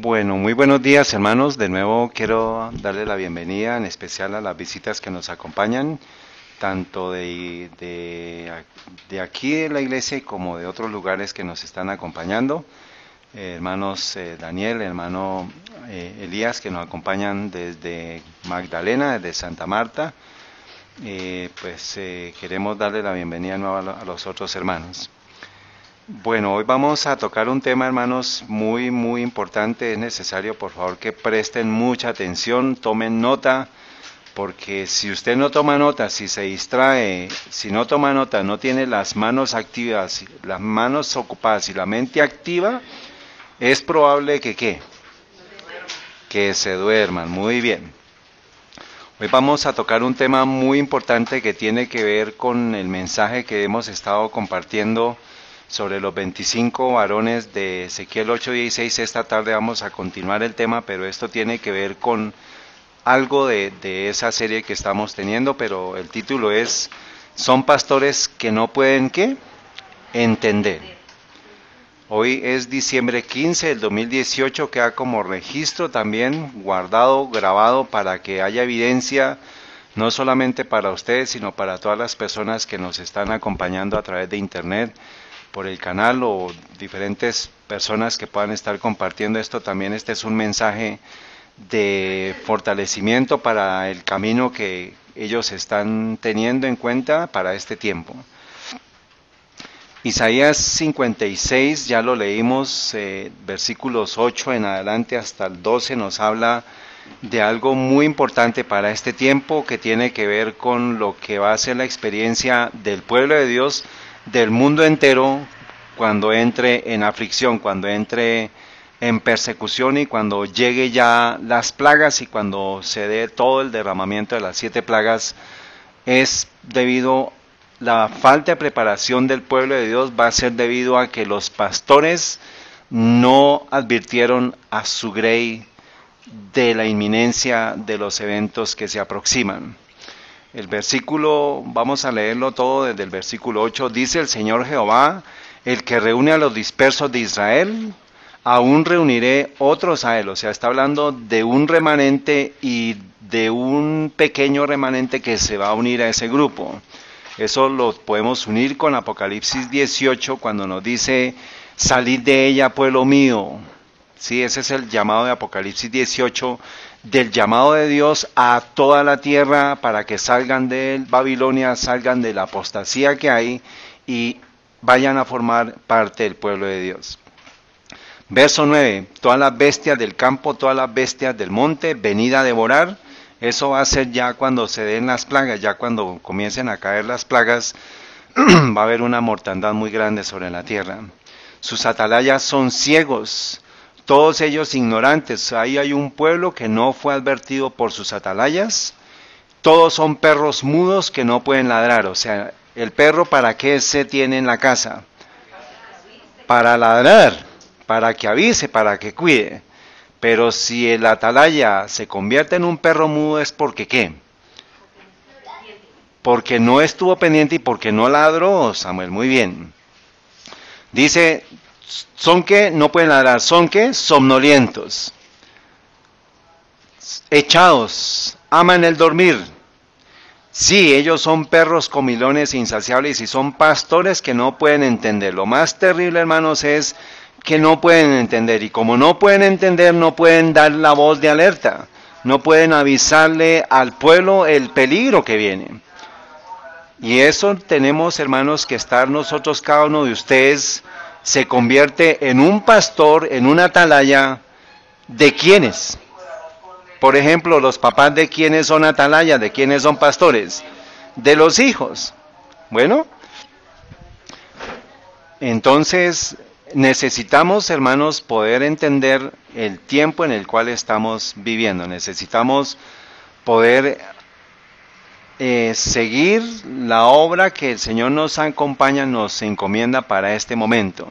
Bueno, muy buenos días hermanos. De nuevo quiero darle la bienvenida en especial a las visitas que nos acompañan, tanto de aquí de la iglesia como de otros lugares que nos están acompañando. Hermanos Daniel, hermano Elías, que nos acompañan desde Magdalena, desde Santa Marta. Queremos darle la bienvenida nueva a los otros hermanos. Bueno, hoy vamos a tocar un tema, hermanos, muy importante. Es necesario, por favor, que presten mucha atención, tomen nota, porque si usted no toma nota, si se distrae, si no toma nota, no tiene las manos activas, las manos ocupadas y la mente activa, es probable que ¿qué? Que se duerman. Muy bien. Hoy vamos a tocar un tema muy importante que tiene que ver con el mensaje que hemos estado compartiendo sobre los 25 varones de Ezequiel 8:16. Esta tarde vamos a continuar el tema, pero esto tiene que ver con algo de esa serie que estamos teniendo, pero el título es ¿Son pastores que no pueden qué? Entender. Hoy es diciembre 15 del 2018, queda como registro también guardado, grabado, para que haya evidencia, no solamente para ustedes, sino para todas las personas que nos están acompañando a través de internet, por el canal, o diferentes personas que puedan estar compartiendo esto. También este es un mensaje de fortalecimiento para el camino que ellos están teniendo en cuenta para este tiempo. Isaías 56, ya lo leímos, versículos 8 en adelante hasta el 12, nos habla de algo muy importante para este tiempo, que tiene que ver con lo que va a ser la experiencia del pueblo de Dios, del mundo entero, cuando entre en aflicción, cuando entre en persecución y cuando llegue ya las plagas y cuando se dé todo el derramamiento de las 7 plagas. Es debido la falta de preparación del pueblo de Dios, va a ser debido a que los pastores no advirtieron a su grey de la inminencia de los eventos que se aproximan. El versículo, vamos a leerlo todo desde el versículo 8, dice el Señor Jehová, el que reúne a los dispersos de Israel, aún reuniré otros a él. O sea, está hablando de un remanente y de un pequeño remanente que se va a unir a ese grupo. Eso lo podemos unir con Apocalipsis 18, cuando nos dice, salid de ella, pueblo mío. Sí, ese es el llamado de Apocalipsis 18, del llamado de Dios a toda la tierra para que salgan de Babilonia, salgan de la apostasía que hay y vayan a formar parte del pueblo de Dios. Verso 9, todas las bestias del campo, todas las bestias del monte, venid a devorar. Eso va a ser ya cuando se den las plagas, ya cuando comiencen a caer las plagas, va a haber una mortandad muy grande sobre la tierra. Sus atalayas son ciegos, todos ellos ignorantes. Ahí hay un pueblo que no fue advertido por sus atalayas. Todos son perros mudos que no pueden ladrar. O sea, el perro, ¿para qué se tiene en la casa? Para ladrar, para que avise, para que cuide. Pero si el atalaya se convierte en un perro mudo, es porque ¿qué? Porque no estuvo pendiente y porque no ladró, Samuel. Muy bien. Dice, ¿son qué? No pueden ladrar. ¿Son qué? Somnolientos. Echados. Aman el dormir. Sí, ellos son perros comilones insaciables y son pastores que no pueden entender. Lo más terrible, hermanos, es que no pueden entender, y como no pueden entender, no pueden dar la voz de alerta, no pueden avisarle al pueblo el peligro que viene. Y eso tenemos, hermanos, que estar nosotros, cada uno de ustedes se convierte en un pastor, en una atalaya. ¿De quiénes? Por ejemplo, los papás, ¿de quiénes son atalayas? ¿De quiénes son pastores? De los hijos. Bueno, entonces necesitamos, hermanos, poder entender el tiempo en el cual estamos viviendo. Necesitamos poder seguir la obra que el Señor nos acompaña, nos encomienda para este momento.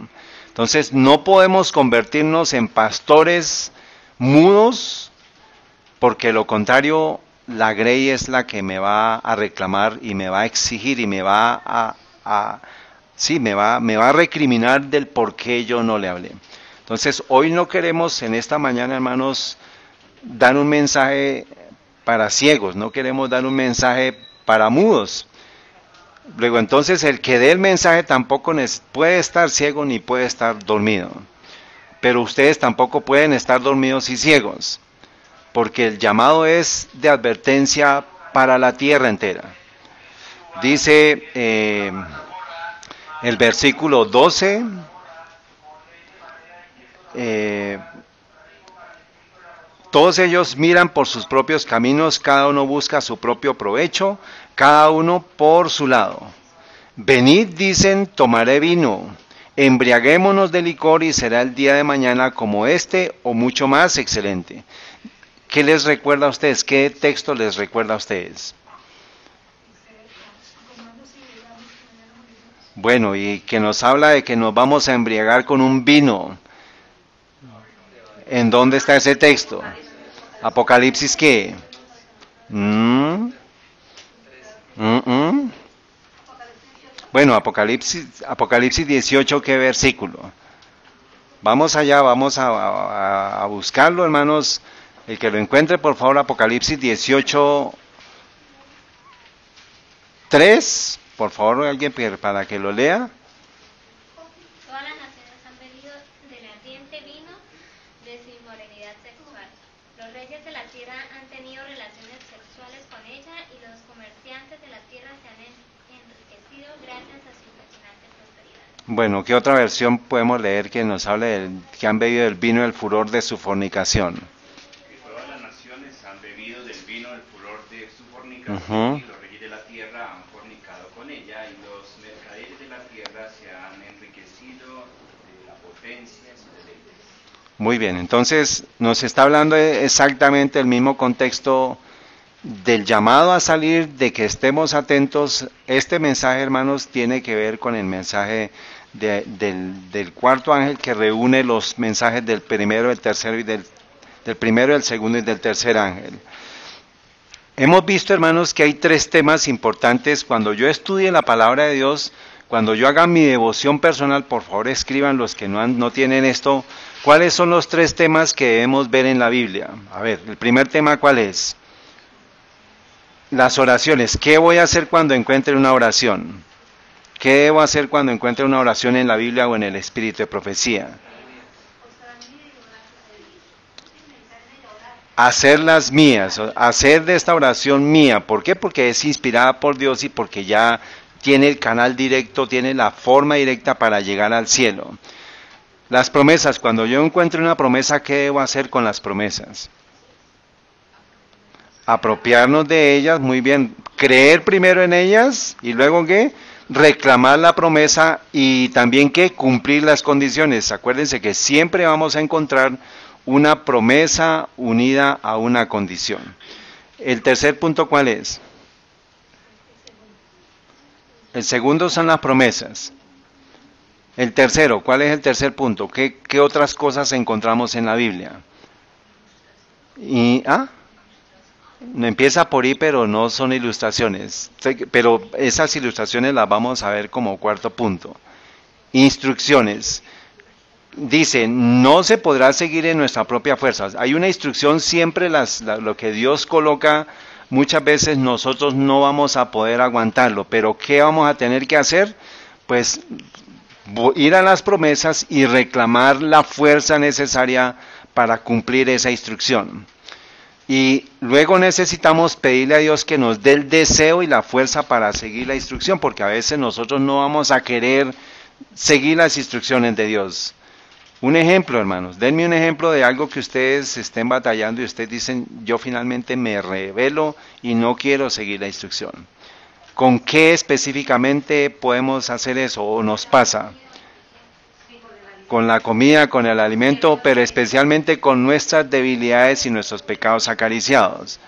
Entonces no podemos convertirnos en pastores mudos, porque lo contrario, la grey es la que me va a reclamar y me va a exigir y me va a recriminar del por qué yo no le hablé. Entonces, hoy no queremos en esta mañana, hermanos, dar un mensaje para ciegos, no queremos dar un mensaje para mudos. Luego, entonces, el que dé el mensaje tampoco puede estar ciego ni puede estar dormido. Pero ustedes tampoco pueden estar dormidos y ciegos, porque el llamado es de advertencia para la tierra entera. Dice el versículo 12, todos ellos miran por sus propios caminos, cada uno busca su propio provecho, cada uno por su lado. Venid, dicen, tomaré vino, embriaguémonos de licor y será el día de mañana como este o mucho más excelente. ¿Qué les recuerda a ustedes? ¿Qué texto les recuerda a ustedes? Bueno, y que nos habla de que nos vamos a embriagar con un vino. ¿En dónde está ese texto? ¿Apocalipsis qué? Bueno, Apocalipsis 18, ¿qué versículo? Vamos allá, vamos a buscarlo, hermanos. El que lo encuentre, por favor, Apocalipsis 18, 3. Por favor, alguien para que lo lea. Todas las naciones han bebido del ardiente vino de su inmoralidad sexual. Los reyes de la tierra han tenido relaciones sexuales con ella y los comerciantes de la tierra se han enriquecido gracias a su impresionante prosperidad. Bueno, ¿qué otra versión podemos leer que nos hable que han bebido del vino del furor de su fornicación? Que todas las naciones han bebido del vino del furor de su fornicación, y los reyes de la tierra han fornicado con ella, y los mercaderes de la tierra se han enriquecido de la potencia de sus deleites. Muy bien, entonces nos está hablando exactamente el mismo contexto del llamado a salir, de que estemos atentos. Este mensaje, hermanos, tiene que ver con el mensaje del cuarto ángel, que reúne los mensajes del primero, del tercero y del primero, del segundo y del tercer ángel. Hemos visto, hermanos, que hay tres temas importantes. Cuando yo estudie la palabra de Dios, cuando yo haga mi devoción personal, por favor escriban los que no tienen esto, ¿cuáles son los tres temas que debemos ver en la Biblia? A ver, el primer tema, ¿cuál es? Las oraciones. ¿Qué voy a hacer cuando encuentre una oración? ¿Qué debo hacer cuando encuentre una oración en la Biblia o en el espíritu de profecía? Hacerlas mías, hacer de esta oración mía. ¿Por qué? Porque es inspirada por Dios y porque ya tiene el canal directo, tiene la forma directa para llegar al cielo. Las promesas, cuando yo encuentre una promesa, ¿qué debo hacer con las promesas? Apropiarnos de ellas, muy bien, creer primero en ellas y luego ¿qué? Reclamar la promesa y también ¿qué? Cumplir las condiciones. Acuérdense que siempre vamos a encontrar una promesa unida a una condición. El tercer punto, ¿cuál es? El segundo son las promesas. El tercero, ¿cuál es el tercer punto? ¿Qué otras cosas encontramos en la Biblia? No empieza por I, pero no son ilustraciones. Pero esas ilustraciones las vamos a ver como cuarto punto. Instrucciones. Dice, no se podrá seguir en nuestra propia fuerza. Hay una instrucción siempre, lo que Dios coloca, muchas veces nosotros no vamos a poder aguantarlo, pero ¿qué vamos a tener que hacer? Pues ir a las promesas y reclamar la fuerza necesaria para cumplir esa instrucción. Y luego necesitamos pedirle a Dios que nos dé el deseo y la fuerza para seguir la instrucción, porque a veces nosotros no vamos a querer seguir las instrucciones de Dios. Un ejemplo, hermanos, denme un ejemplo de algo que ustedes estén batallando y ustedes dicen, yo finalmente me rebelo y no quiero seguir la instrucción. ¿Con qué específicamente podemos hacer eso o nos pasa? Con la comida, con el alimento, pero especialmente con nuestras debilidades y nuestros pecados acariciados.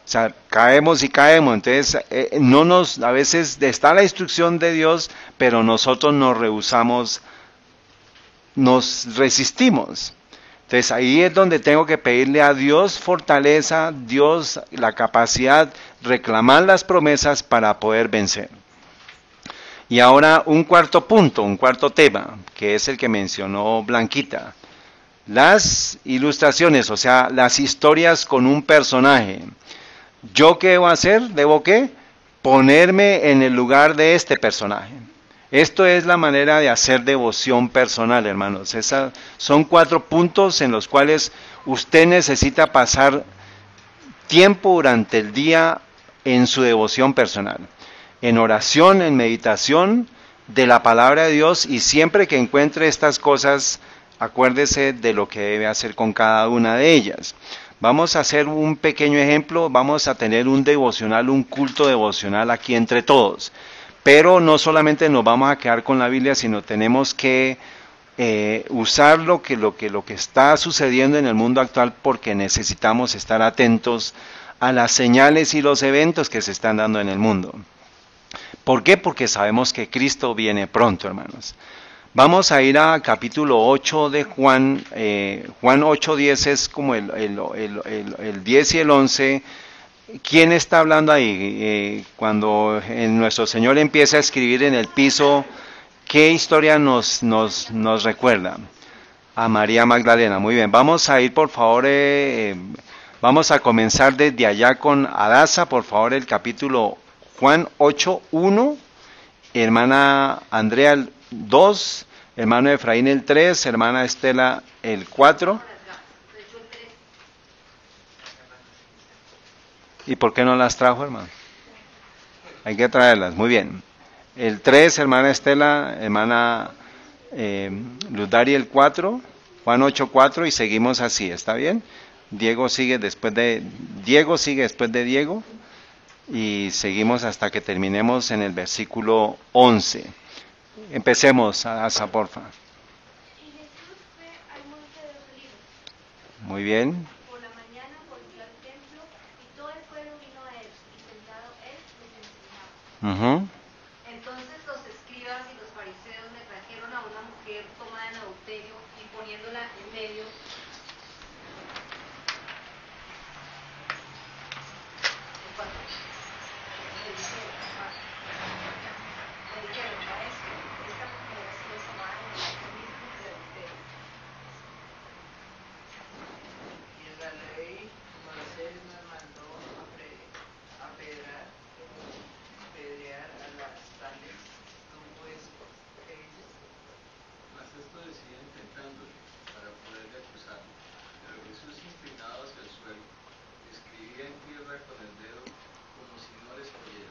O sea, caemos y caemos, entonces a veces está la instrucción de Dios, pero nosotros nos rehusamos, nos resistimos. Entonces ahí es donde tengo que pedirle a Dios fortaleza, Dios la capacidad, reclamar las promesas para poder vencer. Y ahora un cuarto punto, un cuarto tema, que es el que mencionó Blanquita. Las ilustraciones, o sea, las historias con un personaje. ¿Yo qué debo hacer? ¿Debo qué? Ponerme en el lugar de este personaje. Esto es la manera de hacer devoción personal, hermanos. Son 4 puntos en los cuales usted necesita pasar tiempo durante el día en su devoción personal. En oración, en meditación de la palabra de Dios, y siempre que encuentre estas cosas, acuérdese de lo que debe hacer con cada una de ellas. Vamos a hacer un pequeño ejemplo, vamos a tener un devocional, un culto devocional aquí entre todos. Pero no solamente nos vamos a quedar con la Biblia, sino tenemos que usar lo que está sucediendo en el mundo actual, porque necesitamos estar atentos a las señales y los eventos que se están dando en el mundo. ¿Por qué? Porque sabemos que Cristo viene pronto, hermanos. Vamos a ir a capítulo 8 de Juan. Juan 8:10 es como el 10 y el 11. ¿Quién está hablando ahí? Cuando nuestro Señor empieza a escribir en el piso, ¿qué historia nos recuerda? A María Magdalena. Muy bien, vamos a ir por favor, vamos a comenzar desde allá con Adasa, por favor, el capítulo Juan 8:1, hermana Andrea el 2, hermano Efraín el 3, hermana Estela el 4. ¿Y por qué no las trajo, hermano? Hay que traerlas, muy bien. El 3, hermana Estela, hermana Ludari el 4, Juan 8:4, y seguimos así, ¿está bien? Diego sigue después de Diego, y seguimos hasta que terminemos en el versículo 11. Empecemos, Asa, porfa. Y Jesús fue al monte de los Olivos. Muy bien. Por la mañana volvió al templo y todo el pueblo vino a él, y sentado él les enseñaba. Entonces los escribas y los fariseos le trajeron a una mujer tomada en adulterio y poniéndola en medio. Le dijeron, maestro, esta mujer ha sido tomada en el acto mismo de adulterio. Y en la ley Moisés nos mandó apedrear a las tales, no pues ellos. Mas esto decían tentándole, para poderle acusar. Pero Jesús, inclinado hacia el suelo, escribía en tierra con el dedo, como si no les oyera.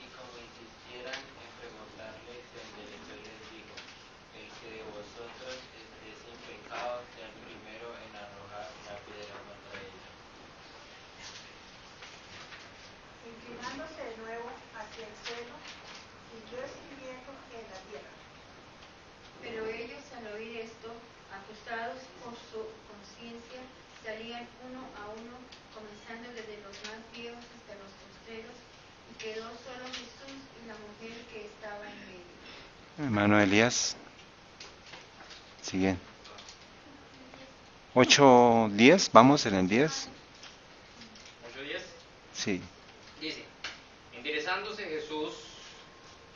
Y como insistieran en preguntarle, se les dijo: el que de vosotros esté sin pecado, sea el primero en arrojar una piedra contra ella. Inclinándose de nuevo hacia el suelo, siguió escribiendo en la tierra. Pero ellos, al oír esto, acusados por su conciencia, salían uno a uno, comenzando desde los más viejos hasta los postreros, y quedó solo Jesús y la mujer que estaba en medio. Hermano Elías. Sigue. 8:10, vamos en el 10. 8:10 Sí. dice: enderezándose Jesús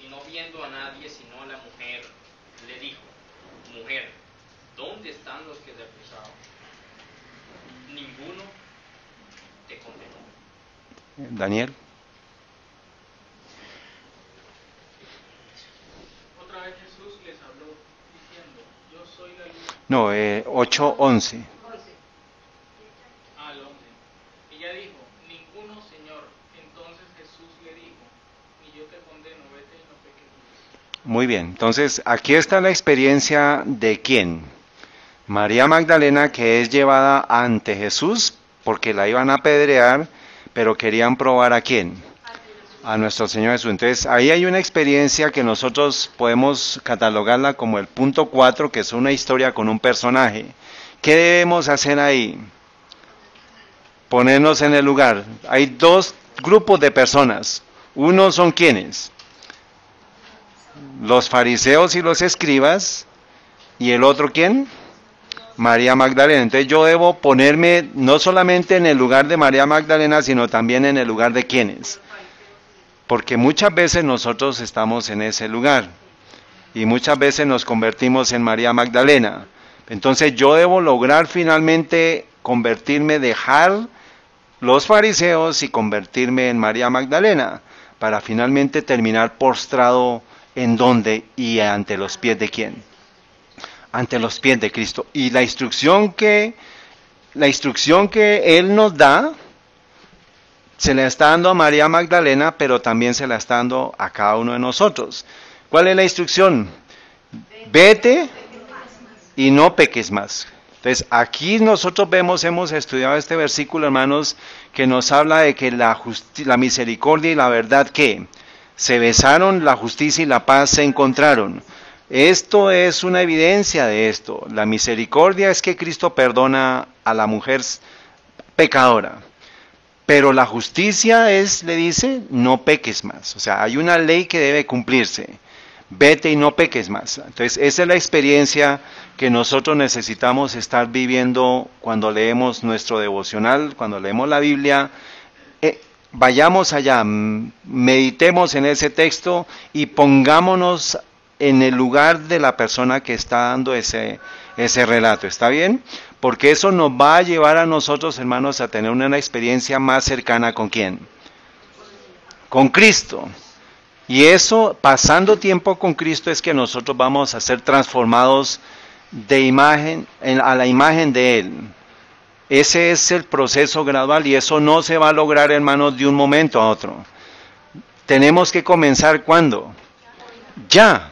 y no viendo a nadie sino a la mujer, le dijo: mujer, ¿dónde están los que te acusaban? Ninguno te condenó. Daniel. Otra vez Jesús les habló, diciendo, yo soy la luz. No, 8:11. Al 11. Ella dijo, ninguno, Señor. Entonces Jesús le dijo, ni yo te condeno, vete y no peques más. Muy bien, entonces aquí está la experiencia de quién. María Magdalena, que es llevada ante Jesús porque la iban a apedrear, pero querían probar a quién. A nuestro Señor Jesús. Entonces ahí hay una experiencia que nosotros podemos catalogarla como el punto 4, que es una historia con un personaje. ¿Qué debemos hacer ahí? Ponernos en el lugar. Hay 2 grupos de personas. Uno son ¿quiénes? Los fariseos y los escribas. ¿Y el otro quién? María Magdalena. Entonces yo debo ponerme no solamente en el lugar de María Magdalena, sino también en el lugar de ¿quiénes? Porque muchas veces nosotros estamos en ese lugar y muchas veces nos convertimos en María Magdalena, Entonces yo debo lograr finalmente convertirme, dejar los fariseos y convertirme en María Magdalena, para finalmente terminar postrado en donde y ante los pies de quién, ante los pies de Cristo. Y la instrucción que Él nos da, se la está dando a María Magdalena, pero también se la está dando a cada uno de nosotros. ¿Cuál es la instrucción? Vete y no peques más. Entonces, aquí nosotros hemos estudiado este versículo, hermanos, que nos habla de que la misericordia y la verdad, ¿qué? Se besaron, la justicia y la paz se encontraron. Esto es una evidencia de esto. La misericordia es que Cristo perdona a la mujer pecadora. Pero la justicia es, le dice, no peques más. O sea, hay una ley que debe cumplirse. Vete y no peques más. Entonces, esa es la experiencia que nosotros necesitamos estar viviendo cuando leemos nuestro devocional, cuando leemos la Biblia. Vayamos allá, meditemos en ese texto y pongámonos en el lugar de la persona que está dando ese relato. ¿Está bien? Porque eso nos va a llevar a nosotros, hermanos, a tener una experiencia más cercana ¿con quién? Con Cristo. Y eso, pasando tiempo con Cristo, es que nosotros vamos a ser transformados de imagen a la imagen de Él. Ese es el proceso gradual y eso no se va a lograr, hermanos, de un momento a otro. Tenemos que comenzar ¿cuándo? Ya.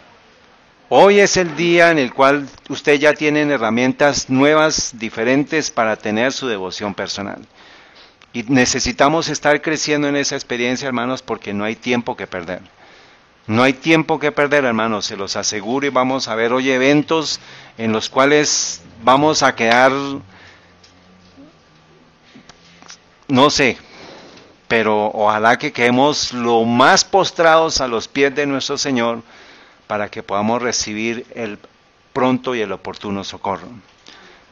Hoy es el día en el cual usted ya tiene herramientas nuevas, diferentes para tener su devoción personal. Y necesitamos estar creciendo en esa experiencia, hermanos, porque no hay tiempo que perder. No hay tiempo que perder, hermanos, se los aseguro, y vamos a ver hoy eventos en los cuales vamos a quedar, no sé, pero ojalá que quedemos lo más postrados a los pies de nuestro Señor para que podamos recibir el pronto y el oportuno socorro.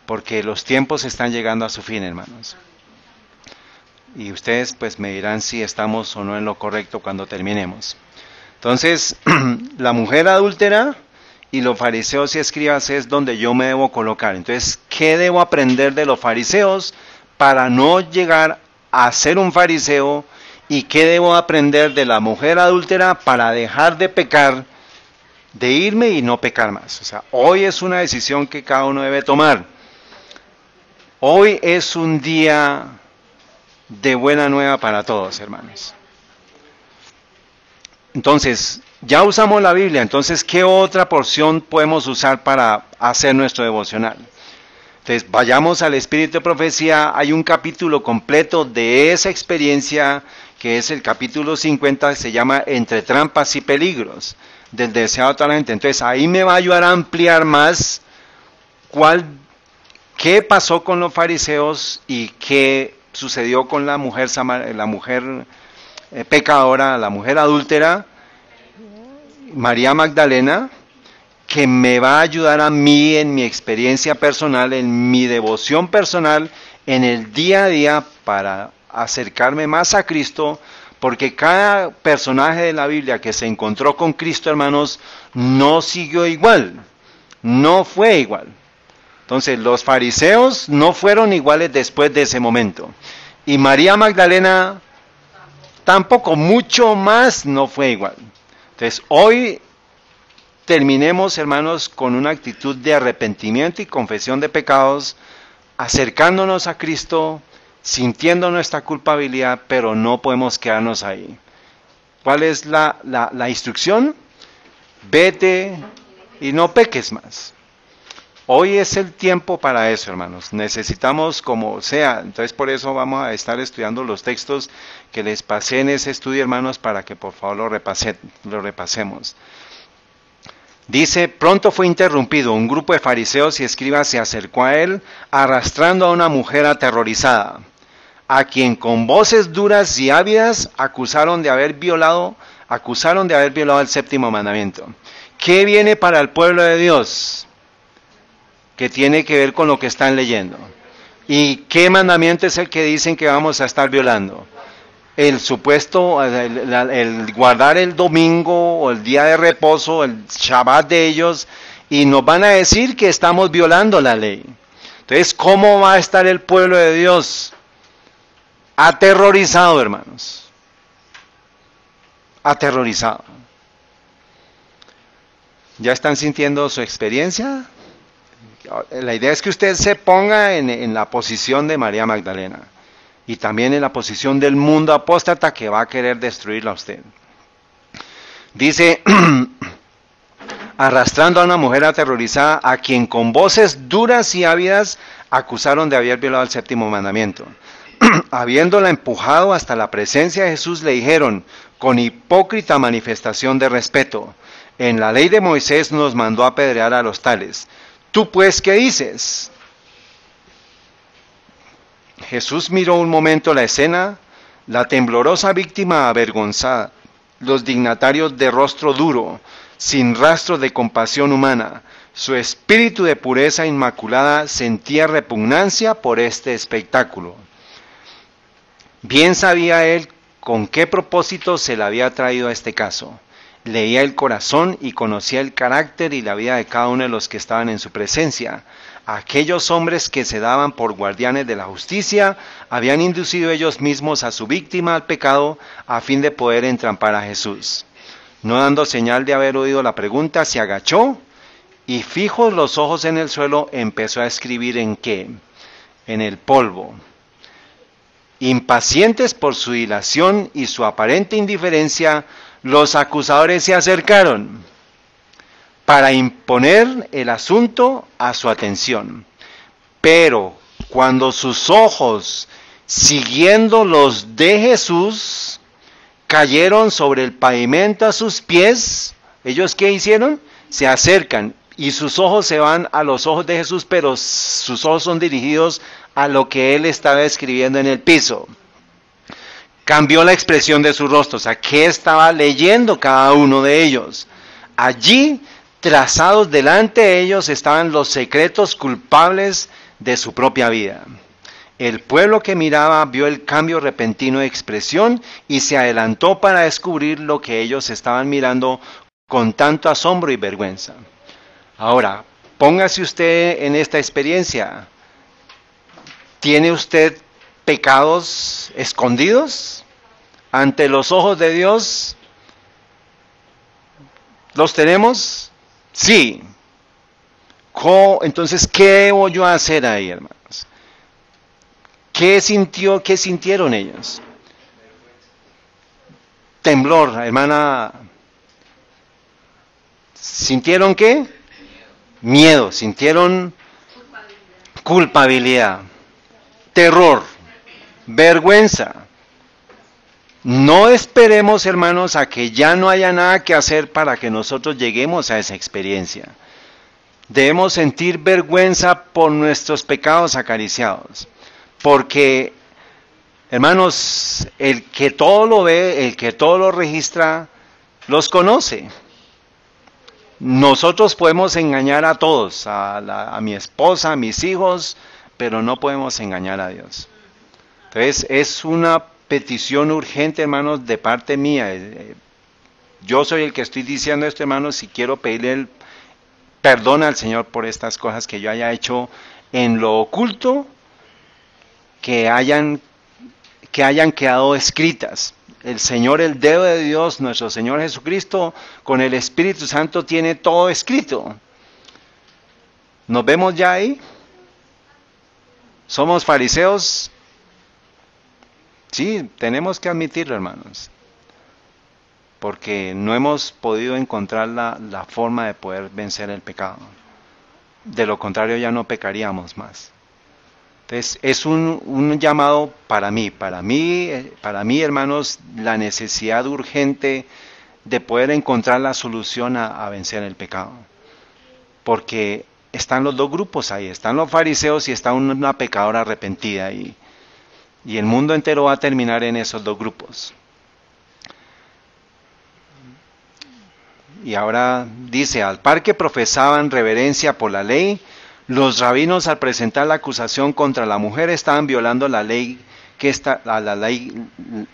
Porque los tiempos están llegando a su fin, hermanos. Y ustedes pues me dirán si estamos o no en lo correcto cuando terminemos. Entonces, la mujer adúltera y los fariseos y escribas es donde yo me debo colocar. Entonces, ¿qué debo aprender de los fariseos para no llegar a ser un fariseo? ¿Y qué debo aprender de la mujer adúltera para dejar de pecar, de irme y no pecar más? O sea, hoy es una decisión que cada uno debe tomar. Hoy es un día de buena nueva para todos, hermanos. Entonces, ya usamos la Biblia, entonces, ¿qué otra porción podemos usar para hacer nuestro devocional? Entonces, vayamos al Espíritu de Profecía, hay un capítulo completo de esa experiencia, que es el capítulo 50, se llama Entre trampas y peligros, del deseado de toda la gente. Entonces, ahí me va a ayudar a ampliar más qué pasó con los fariseos y qué sucedió con la mujer pecadora, la mujer adúltera, María Magdalena, que me va a ayudar a mí en mi experiencia personal, en mi devoción personal, en el día a día para acercarme más a Cristo, porque cada personaje de la Biblia que se encontró con Cristo, hermanos, no siguió igual, no fue igual. Entonces, los fariseos no fueron iguales después de ese momento. Y María Magdalena tampoco, mucho más no fue igual. Entonces, hoy terminemos, hermanos, con una actitud de arrepentimiento y confesión de pecados, acercándonos a Cristo, sintiendo nuestra culpabilidad, pero no podemos quedarnos ahí. ¿Cuál es la instrucción? Vete y no peques más. Hoy es el tiempo para eso, hermanos. Necesitamos como sea. Entonces, por eso vamos a estar estudiando los textos que les pasé en ese estudio, hermanos, para que por favor lo repasemos. Dice, pronto fue interrumpido. Un grupo de fariseos y escribas se acercó a él, arrastrando a una mujer aterrorizada, a quien con voces duras y ávidas acusaron de haber violado el séptimo mandamiento. ¿Qué viene para el pueblo de Dios? Que tiene que ver con lo que están leyendo. ¿Y qué mandamiento es el que dicen que vamos a estar violando? El supuesto, el guardar el domingo o el día de reposo, el Shabbat de ellos, y nos van a decir que estamos violando la ley. Entonces, ¿cómo va a estar el pueblo de Dios? Aterrorizado, hermanos. Aterrorizado. ¿Ya están sintiendo su experiencia? La idea es que usted se ponga en la posición de María Magdalena y también en la posición del mundo apóstata que va a querer destruirla a usted. Dice, arrastrando a una mujer aterrorizada a quien con voces duras y ávidas acusaron de haber violado el séptimo mandamiento. Habiéndola empujado hasta la presencia de Jesús, le dijeron, con hipócrita manifestación de respeto, en la ley de Moisés nos mandó apedrear a los tales. ¿Tú pues qué dices? Jesús miró un momento la escena, la temblorosa víctima avergonzada, los dignatarios de rostro duro, sin rastro de compasión humana. Su espíritu de pureza inmaculada sentía repugnancia por este espectáculo. Bien sabía él con qué propósito se le había traído a este caso. Leía el corazón y conocía el carácter y la vida de cada uno de los que estaban en su presencia. Aquellos hombres que se daban por guardianes de la justicia habían inducido ellos mismos a su víctima al pecado a fin de poder entrampar a Jesús. No dando señal de haber oído la pregunta, se agachó y fijos los ojos en el suelo empezó a escribir ¿en qué? En el polvo. Impacientes por su dilación y su aparente indiferencia, los acusadores se acercaron para imponer el asunto a su atención. Pero cuando sus ojos, siguiendo los de Jesús, cayeron sobre el pavimento a sus pies, ¿ellos qué hicieron? Se acercan y sus ojos se van a los ojos de Jesús, pero sus ojos son dirigidos a lo que él estaba escribiendo en el piso. Cambió la expresión de su rostro, o sea, ¿qué estaba leyendo cada uno de ellos? Allí, trazados delante de ellos, estaban los secretos culpables de su propia vida. El pueblo que miraba vio el cambio repentino de expresión y se adelantó para descubrir lo que ellos estaban mirando con tanto asombro y vergüenza. Ahora, póngase usted en esta experiencia. ¿Tiene usted pecados escondidos ante los ojos de Dios? ¿Los tenemos? Sí. Entonces, ¿qué debo yo hacer ahí, hermanos? ¿Qué sintieron ellos? Temblor, hermana. ¿Sintieron qué? Miedo. ¿Sintieron culpabilidad? Terror, vergüenza. No esperemos, hermanos, a que ya no haya nada que hacer para que nosotros lleguemos a esa experiencia. Debemos sentir vergüenza por nuestros pecados acariciados, porque, hermanos, el que todo lo ve, el que todo lo registra, los conoce. Nosotros podemos engañar a todos, a mi esposa, a mis hijos, pero no podemos engañar a Dios. Entonces, es una petición urgente, hermanos, de parte mía. Yo soy el que estoy diciendo esto, hermanos, y quiero pedirle el perdón al Señor por estas cosas que yo haya hecho en lo oculto, que hayan quedado escritas. El Señor, el dedo de Dios, nuestro Señor Jesucristo, con el Espíritu Santo tiene todo escrito. ¿Nos vemos ya ahí? ¿Somos fariseos? Sí, tenemos que admitirlo, hermanos, porque no hemos podido encontrar la forma de poder vencer el pecado. De lo contrario, ya no pecaríamos más. Entonces, es un llamado para mí, hermanos, la necesidad urgente de poder encontrar la solución a vencer el pecado. Porque están los dos grupos ahí, están los fariseos y está una pecadora arrepentida ahí. Y el mundo entero va a terminar en esos dos grupos. Y ahora dice, al par que profesaban reverencia por la ley, los rabinos al presentar la acusación contra la mujer estaban violando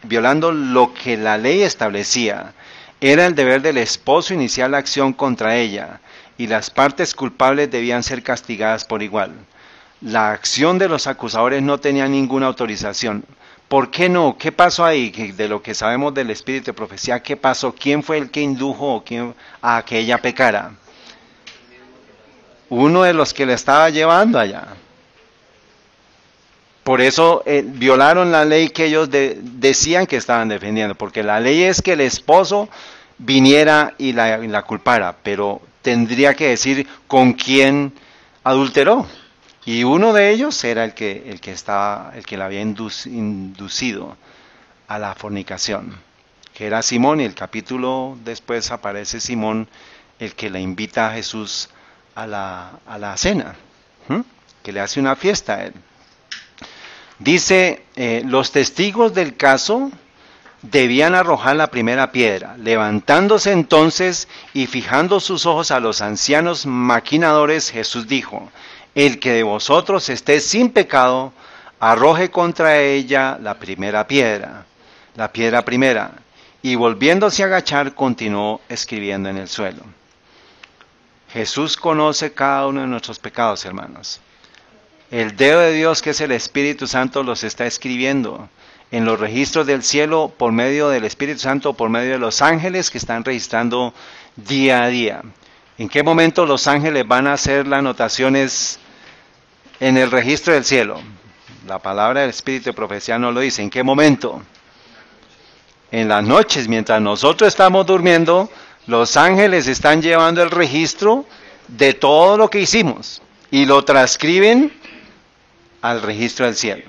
violando lo que la ley establecía. Era el deber del esposo iniciar la acción contra ella. y las partes culpables debían ser castigadas por igual. La acción de los acusadores no tenía ninguna autorización. ¿Por qué no? ¿Qué pasó ahí? De lo que sabemos del espíritu de profecía, ¿qué pasó? ¿Quién fue el que indujo a que ella pecara? Uno de los que le estaba llevando allá. Por eso violaron la ley que ellos decían que estaban defendiendo, porque la ley es que el esposo viniera y la culpara, pero tendría que decir con quién adulteró. Y uno de ellos era el que la había inducido a la fornicación, que era Simón, y el capítulo después aparece Simón, el que le invita a Jesús a la cena, que le hace una fiesta a él. Dice, los testigos del caso debían arrojar la primera piedra. Levantándose entonces y fijando sus ojos a los ancianos maquinadores, Jesús dijo, el que de vosotros esté sin pecado, arroje contra ella la primera piedra, la piedra primera. Y volviéndose a agachar, continuó escribiendo en el suelo. Jesús conoce cada uno de nuestros pecados, hermanos. El dedo de Dios, que es el Espíritu Santo, los está escribiendo en los registros del cielo por medio del Espíritu Santo, por medio de los ángeles que están registrando día a día. ¿En qué momento los ángeles van a hacer las anotaciones en el registro del cielo? La palabra del Espíritu de profecía no lo dice. ¿En qué momento? En las noches, mientras nosotros estamos durmiendo, los ángeles están llevando el registro de todo lo que hicimos y lo transcriben al registro del cielo.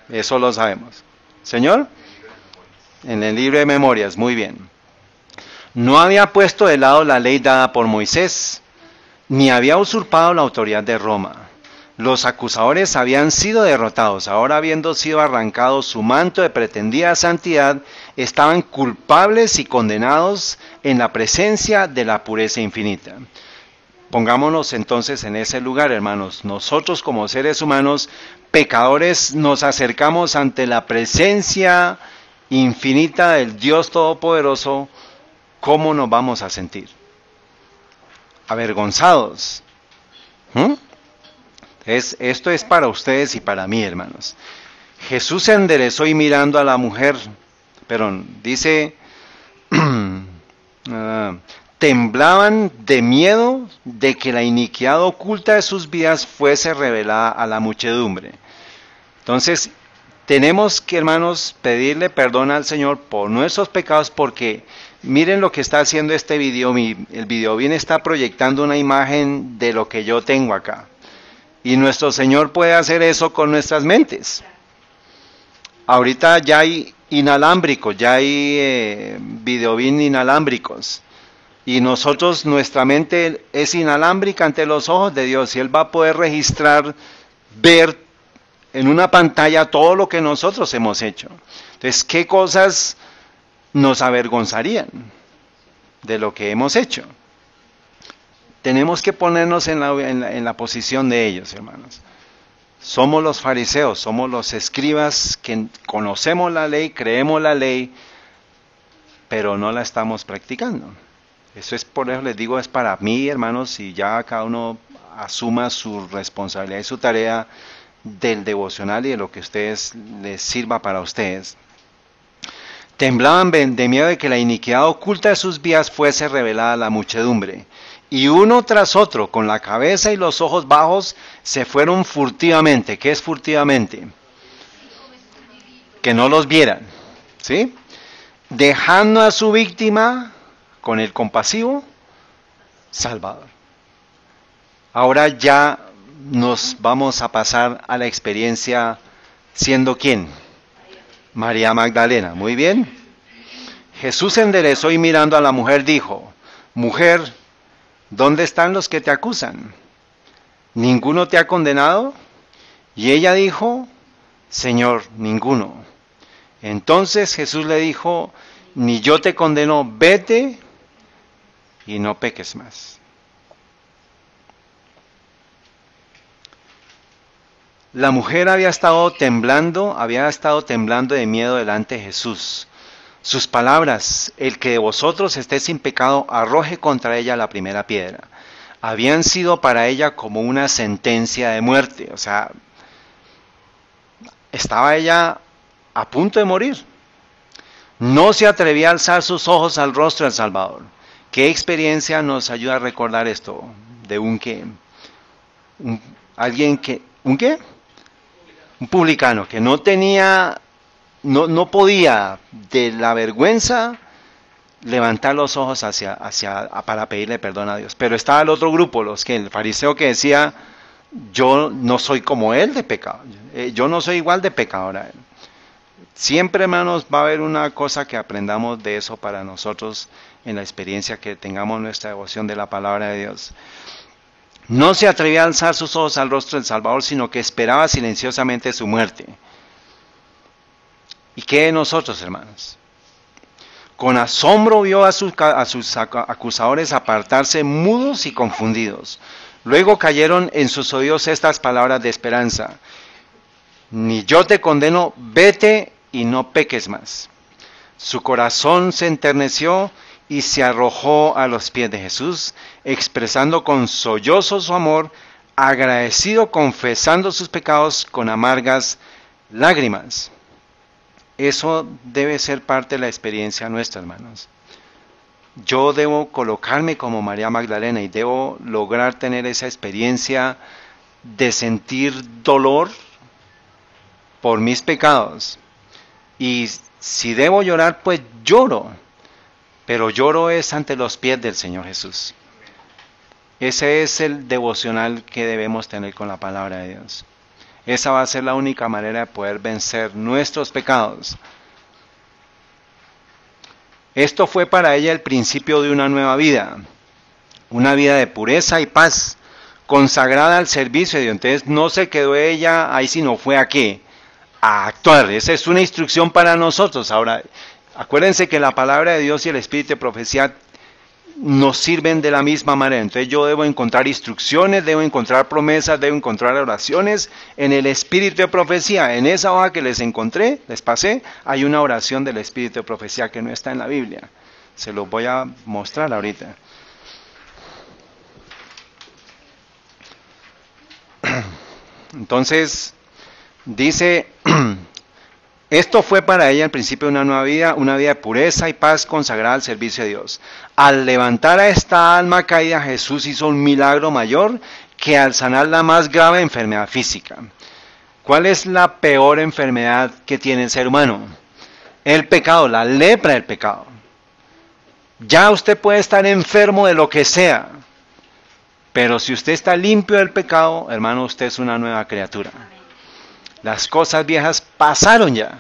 Eso lo sabemos. ¿Señor? En el libro de memorias, muy bien. No había puesto de lado la ley dada por Moisés, ni había usurpado la autoridad de Roma. Los acusadores habían sido derrotados. Ahora, habiendo sido arrancado su manto de pretendida santidad, estaban culpables y condenados en la presencia de la pureza infinita. Pongámonos entonces en ese lugar, hermanos. Nosotros como seres humanos, pecadores, nos acercamos ante la presencia infinita del Dios Todopoderoso. ¿Cómo nos vamos a sentir? Avergonzados. Esto es para ustedes y para mí, hermanos. Jesús se enderezó y mirando a la mujer, dice, temblaban de miedo de que la iniquidad oculta de sus vidas fuese revelada a la muchedumbre. Entonces, tenemos que, hermanos, pedirle perdón al Señor por nuestros pecados, porque miren lo que está haciendo este video. El video bien está proyectando una imagen de lo que yo tengo acá. Y nuestro Señor puede hacer eso con nuestras mentes. Ahorita ya hay inalámbricos, ya hay videobin inalámbricos. Y nosotros, nuestra mente es inalámbrica ante los ojos de Dios. Y Él va a poder registrar, ver en una pantalla todo lo que nosotros hemos hecho. Entonces, ¿qué cosas nos avergonzarían de lo que hemos hecho? Tenemos que ponernos en la posición de ellos, hermanos. Somos los fariseos, somos los escribas que conocemos la ley, creemos la ley, pero no la estamos practicando. Eso es, por eso les digo, es para mí, hermanos, y ya cada uno asuma su responsabilidad y su tarea del devocional y de lo que ustedes les sirva para ustedes. Temblaban de miedo de que la iniquidad oculta de sus vidas fuese revelada a la muchedumbre. Y uno tras otro, con la cabeza y los ojos bajos, se fueron furtivamente. ¿Qué es furtivamente? Que no los vieran, ¿sí? Dejando a su víctima con el compasivo Salvador. Ahora ya nos vamos a pasar a la experiencia siendo ¿quién? María Magdalena. Muy bien. Jesús se enderezó y mirando a la mujer dijo, mujer, ¿dónde están los que te acusan? ¿Ninguno te ha condenado? Y ella dijo, Señor, ninguno. Entonces Jesús le dijo, ni yo te condeno, vete y no peques más. La mujer había estado temblando de miedo delante de Jesús. Sus palabras, el que de vosotros esté sin pecado, arroje contra ella la primera piedra. habían sido para ella como una sentencia de muerte. O sea, estaba ella a punto de morir. No se atrevía a alzar sus ojos al rostro del Salvador. ¿Qué experiencia nos ayuda a recordar esto? De un qué? Alguien que, ¿un qué? Un publicano que no tenía, no podía de la vergüenza levantar los ojos para pedirle perdón a Dios. Pero estaba el otro grupo, el fariseo que decía, yo no soy como él de pecado, yo no soy igual de pecador a él. Siempre, hermanos, va a haber una cosa que aprendamos de eso para nosotros en la experiencia que tengamos nuestra devoción de la palabra de Dios. No se atrevía a alzar sus ojos al rostro del Salvador, sino que esperaba silenciosamente su muerte. ¿Y qué de nosotros, hermanos? Con asombro vio a sus acusadores apartarse mudos y confundidos. Luego cayeron en sus oídos estas palabras de esperanza. Ni yo te condeno, vete y no peques más. Su corazón se enterneció y se arrojó a los pies de Jesús, expresando con sollozo su amor, agradecido, confesando sus pecados con amargas lágrimas. Eso debe ser parte de la experiencia nuestra, hermanos. Yo debo colocarme como María Magdalena y debo lograr tener esa experiencia de sentir dolor por mis pecados. Y si debo llorar, pues lloro. Pero lloro es ante los pies del Señor Jesús. Ese es el devocional que debemos tener con la palabra de Dios. Esa va a ser la única manera de poder vencer nuestros pecados. Esto fue para ella el principio de una nueva vida. Una vida de pureza y paz, consagrada al servicio de Dios. Entonces no se quedó ella ahí, sino fue a qué? A actuar. Esa es una instrucción para nosotros. Ahora, acuérdense que la palabra de Dios y el espíritu de profecía nos sirven de la misma manera. Entonces yo debo encontrar instrucciones, debo encontrar promesas, debo encontrar oraciones en el espíritu de profecía. En esa hoja que les pasé, hay una oración del espíritu de profecía que no está en la Biblia. Se los voy a mostrar ahorita. Entonces, dice, esto fue para ella el principio de una vida de pureza y paz consagrada al servicio de Dios. Al levantar a esta alma caída, Jesús hizo un milagro mayor que al sanar la más grave enfermedad física. ¿Cuál es la peor enfermedad que tiene el ser humano? El pecado, la lepra del pecado. Ya usted puede estar enfermo de lo que sea, pero si usted está limpio del pecado, hermano, usted es una nueva criatura. Las cosas viejas pasaron ya.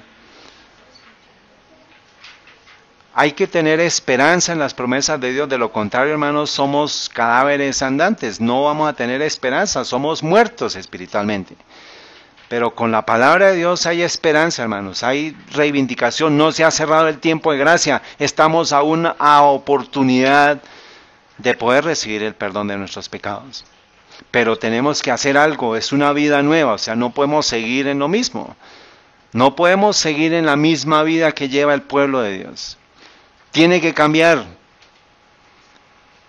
Hay que tener esperanza en las promesas de Dios. De lo contrario, hermanos, somos cadáveres andantes. No vamos a tener esperanza. Somos muertos espiritualmente. Pero con la palabra de Dios hay esperanza, hermanos. Hay reivindicación. No se ha cerrado el tiempo de gracia. Estamos aún a oportunidad de poder recibir el perdón de nuestros pecados. Pero tenemos que hacer algo, es una vida nueva, o sea, no podemos seguir en lo mismo. No podemos seguir en la misma vida que lleva el pueblo de Dios. Tiene que cambiar.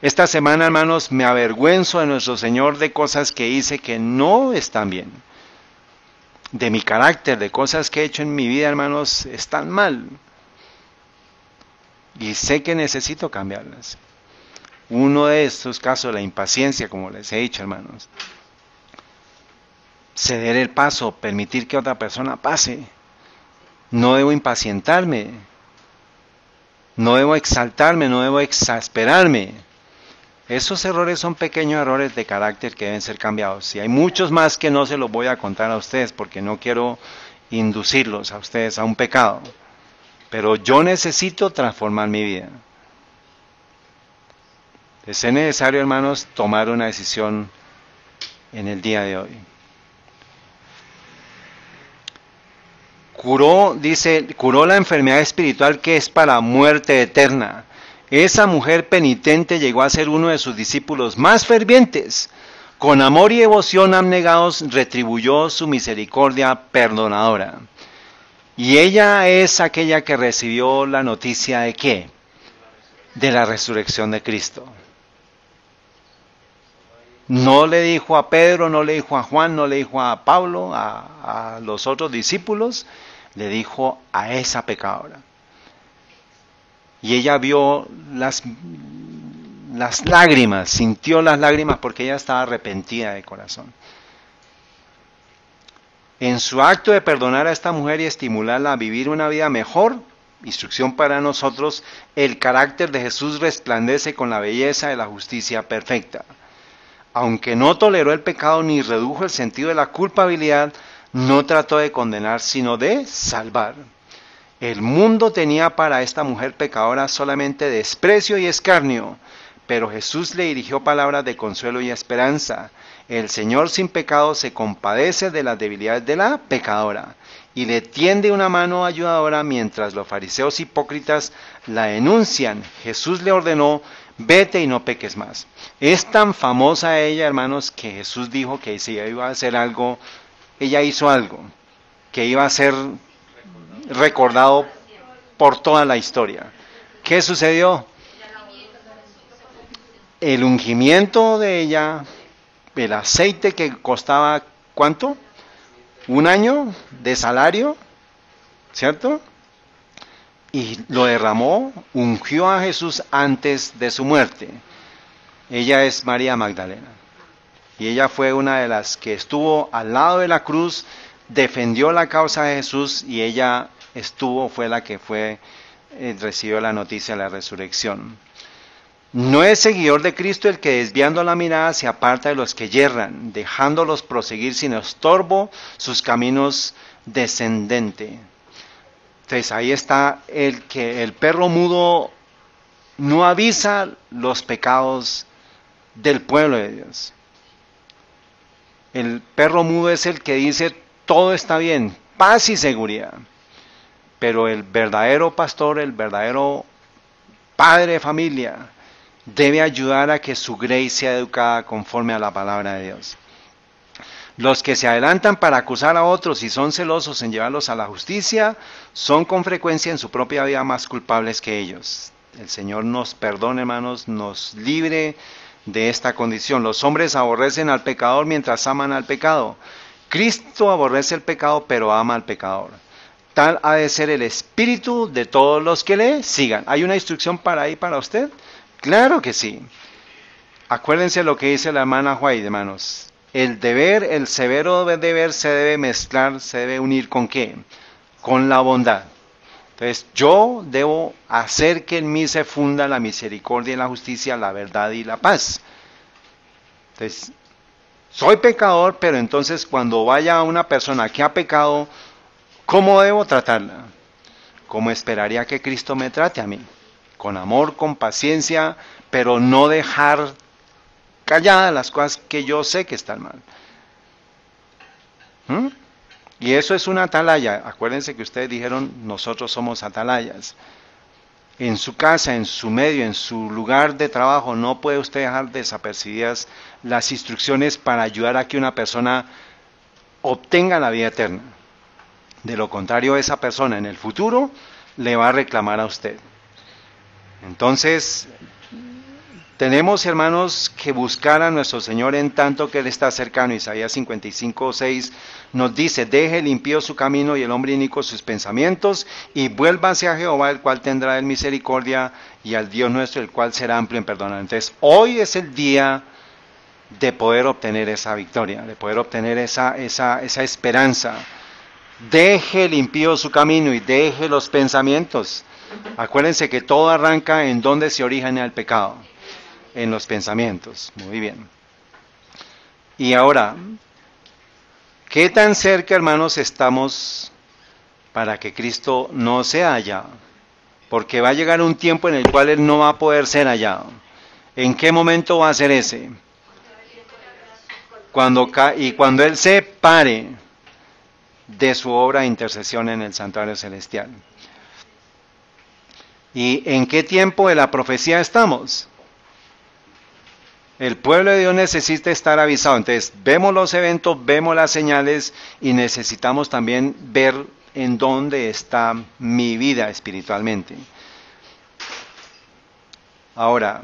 Esta semana, hermanos, me avergüenzo de nuestro Señor de cosas que hice que no están bien. De mi carácter, de cosas que he hecho en mi vida, hermanos, están mal. Y sé que necesito cambiarlas. Uno de estos casos, la impaciencia, como les he dicho, hermanos. Ceder el paso, permitir que otra persona pase. No debo impacientarme. No debo exaltarme, no debo exasperarme. Esos errores son pequeños errores de carácter que deben ser cambiados. Y hay muchos más que no se los voy a contar a ustedes porque no quiero inducirlos a ustedes a un pecado. Pero yo necesito transformar mi vida. Es necesario, hermanos, tomar una decisión en el día de hoy. Curó la enfermedad espiritual que es para muerte eterna. Esa mujer penitente llegó a ser uno de sus discípulos más fervientes. Con amor y devoción abnegados retribuyó su misericordia perdonadora. Y ella es aquella que recibió la noticia de ¿qué? De la resurrección de Cristo. No le dijo a Pedro, no le dijo a Juan, no le dijo a Pablo, a los otros discípulos, le dijo a esa pecadora. Y ella vio las lágrimas, sintió las lágrimas porque ella estaba arrepentida de corazón. En su acto de perdonar a esta mujer y estimularla a vivir una vida mejor, instrucción para nosotros, el carácter de Jesús resplandece con la belleza de la justicia perfecta. Aunque no toleró el pecado ni redujo el sentido de la culpabilidad, no trató de condenar, sino de salvar. El mundo tenía para esta mujer pecadora solamente desprecio y escarnio, pero Jesús le dirigió palabras de consuelo y esperanza. El Señor sin pecado se compadece de las debilidades de la pecadora y le tiende una mano ayudadora mientras los fariseos hipócritas la denuncian. Jesús le ordenó: vete y no peques más. Es tan famosa ella, hermanos, que Jesús dijo que si ella iba a hacer algo, ella hizo algo, que iba a ser recordado por toda la historia. ¿Qué sucedió? El ungimiento de ella, el aceite que costaba, ¿cuánto? 1 año de salario, ¿cierto? Y lo derramó, ungió a Jesús antes de su muerte. Ella es María Magdalena. Y ella fue una de las que estuvo al lado de la cruz, defendió la causa de Jesús y ella fue la que recibió la noticia de la resurrección. No es seguidor de Cristo el que desviando la mirada se aparta de los que yerran, dejándolos proseguir sin estorbo sus caminos descendente. Entonces ahí está el que el perro mudo no avisa los pecados del pueblo de Dios. El perro mudo es el que dice todo está bien, paz y seguridad. Pero el verdadero pastor, el verdadero padre de familia, debe ayudar a que su grey sea educada conforme a la palabra de Dios. Los que se adelantan para acusar a otros y son celosos en llevarlos a la justicia, son con frecuencia en su propia vida más culpables que ellos. El Señor nos perdone, hermanos, nos libre de esta condición. Los hombres aborrecen al pecador mientras aman al pecado. Cristo aborrece el pecado, pero ama al pecador. Tal ha de ser el espíritu de todos los que le sigan. ¿Hay una instrucción para usted? Claro que sí. Acuérdense lo que dice la hermana White, hermanos. El deber, el severo deber se debe mezclar, se debe unir ¿con qué? Con la bondad. Entonces yo debo hacer que en mí se funda la misericordia y la justicia, la verdad y la paz. Entonces, soy pecador, pero entonces cuando vaya una persona que ha pecado, ¿cómo debo tratarla? ¿Cómo esperaría que Cristo me trate a mí? Con amor, con paciencia, pero no dejar calladas las cosas que yo sé que están mal. Y eso es una atalaya. Acuérdense que ustedes dijeron, nosotros somos atalayas. En su casa, en su medio, en su lugar de trabajo, no puede usted dejar desapercibidas las instrucciones para ayudar a que una persona obtenga la vida eterna. De lo contrario, esa persona en el futuro le va a reclamar a usted. Entonces, tenemos, hermanos, que buscar a nuestro Señor en tanto que Él está cercano. Isaías 55:6 nos dice: deje el impío su camino y el hombre inicuo sus pensamientos, y vuélvase a Jehová, el cual tendrá él misericordia, y al Dios nuestro, el cual será amplio en perdonar. Entonces, hoy es el día de poder obtener esa victoria, de poder obtener esa esperanza. Deje el impío su camino y deje los pensamientos. Acuérdense que todo arranca en donde se origina el pecado. En los pensamientos. Muy bien. Y ahora, ¿qué tan cerca, hermanos, estamos para que Cristo no sea hallado? Porque va a llegar un tiempo en el cual Él no va a poder ser hallado. ¿En qué momento va a ser ese? Cuando Él se pare de su obra de intercesión en el santuario celestial. ¿Y en qué tiempo de la profecía estamos? El pueblo de Dios necesita estar avisado. Entonces, vemos los eventos, vemos las señales y necesitamos también ver en dónde está mi vida espiritualmente. Ahora,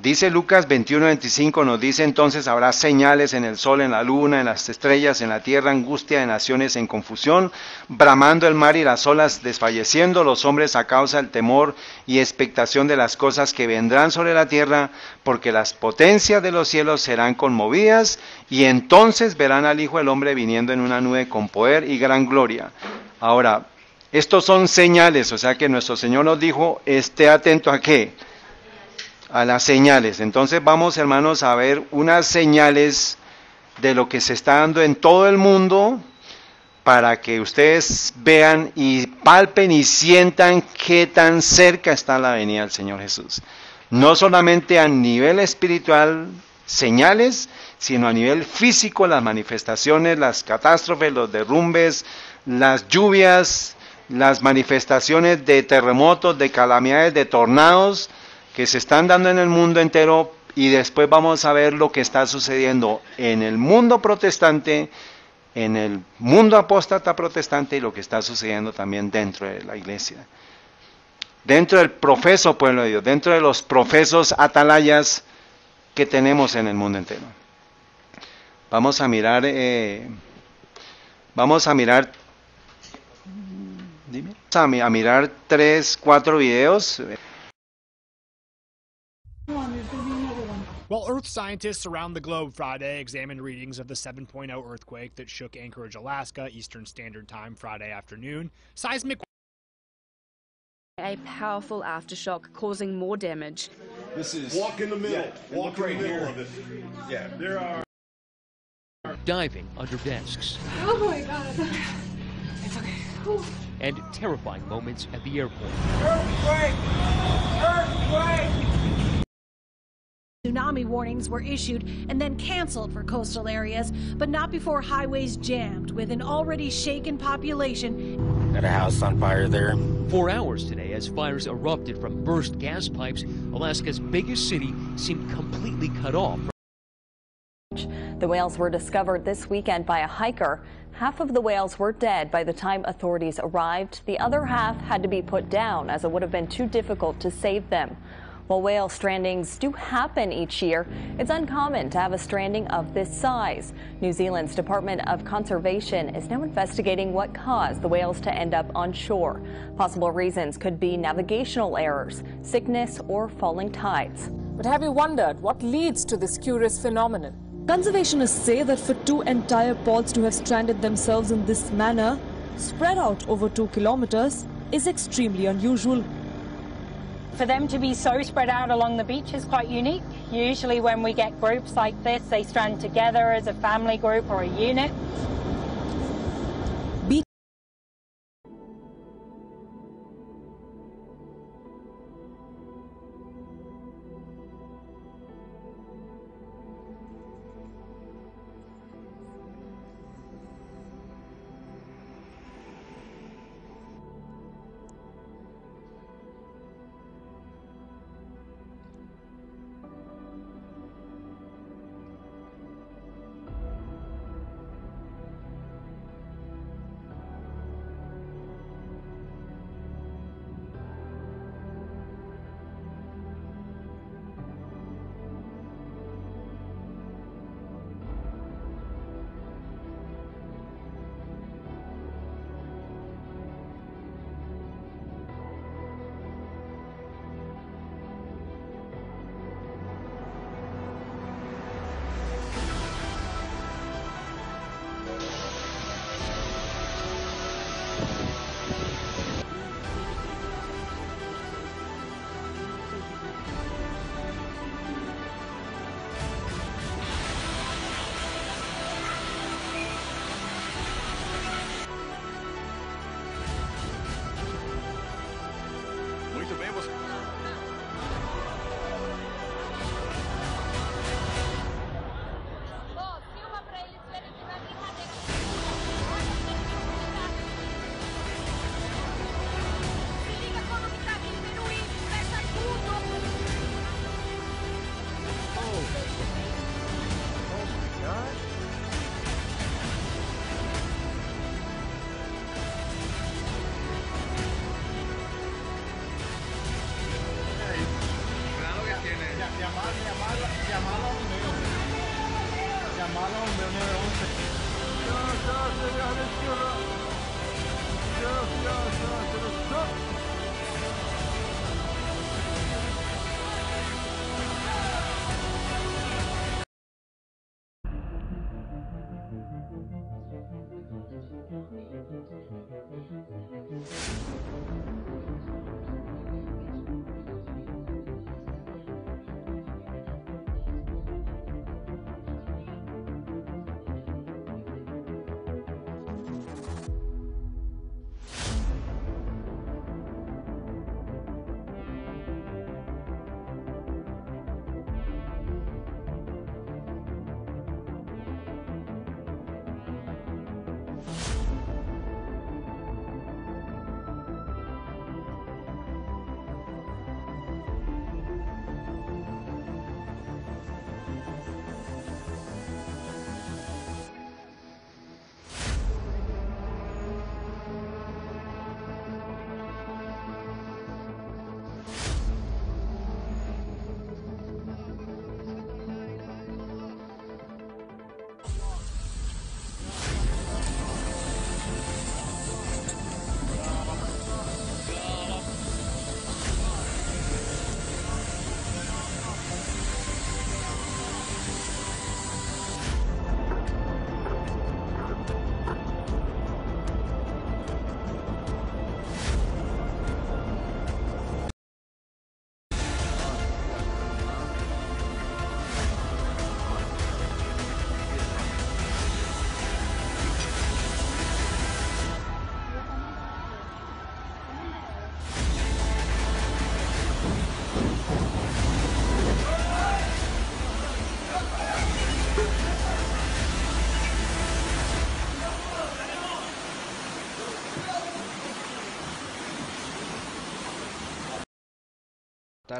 Dice Lucas 21:25, nos dice entonces habrá señales en el sol, en la luna, en las estrellas, en la tierra, angustia de naciones en confusión, bramando el mar y las olas desfalleciendo, los hombres a causa del temor y expectación de las cosas que vendrán sobre la tierra, porque las potencias de los cielos serán conmovidas, y entonces verán al Hijo del Hombre viniendo en una nube con poder y gran gloria. Ahora, estos son señales, o sea que nuestro Señor nos dijo, esté atento a ¿qué? A las señales. Entonces vamos, hermanos, a ver unas señales de lo que se está dando en todo el mundo para que ustedes vean y palpen y sientan qué tan cerca está la venida del Señor Jesús. No solamente a nivel espiritual, señales, sino a nivel físico, las manifestaciones, las catástrofes, los derrumbes, las lluvias, las manifestaciones de terremotos, de calamidades, de tornados, que se están dando en el mundo entero, y después vamos a ver lo que está sucediendo en el mundo protestante, en el mundo apóstata protestante, y lo que está sucediendo también dentro de la iglesia. Dentro del profeso pueblo de Dios, dentro de los profesos atalayas que tenemos en el mundo entero. Vamos a mirar 3, 4 videos. Well, Earth scientists around the globe Friday examined readings of the 7.0 earthquake that shook Anchorage, Alaska, Eastern Standard Time Friday afternoon. Seismic a powerful aftershock causing more damage. This is walk in the middle. Yeah, walk right here. Of it. Yeah, there are diving under desks. Oh my God. It's okay. Whew. And terrifying moments at the airport. Earthquake! Earthquake! Tsunami warnings were issued and then canceled for coastal areas, but not before highways jammed with an already shaken population. Got a house on fire there. 4 hours today as fires erupted from burst gas pipes. Alaska's biggest city seemed completely cut off. The whales were discovered this weekend by a hiker. Half of the whales were dead by the time authorities arrived. The other half had to be put down as it would have been too difficult to save them. While whale strandings do happen each year, it's uncommon to have a stranding of this size. New Zealand's Department of Conservation is now investigating what caused the whales to end up on shore. Possible reasons could be navigational errors, sickness, or falling tides. But have you wondered what leads to this curious phenomenon? Conservationists say that for two entire pods to have stranded themselves in this manner, spread out over 2 kilometers, is extremely unusual. For them to be so spread out along the beach is quite unique. Usually when we get groups like this, they strand together as a family group or a unit.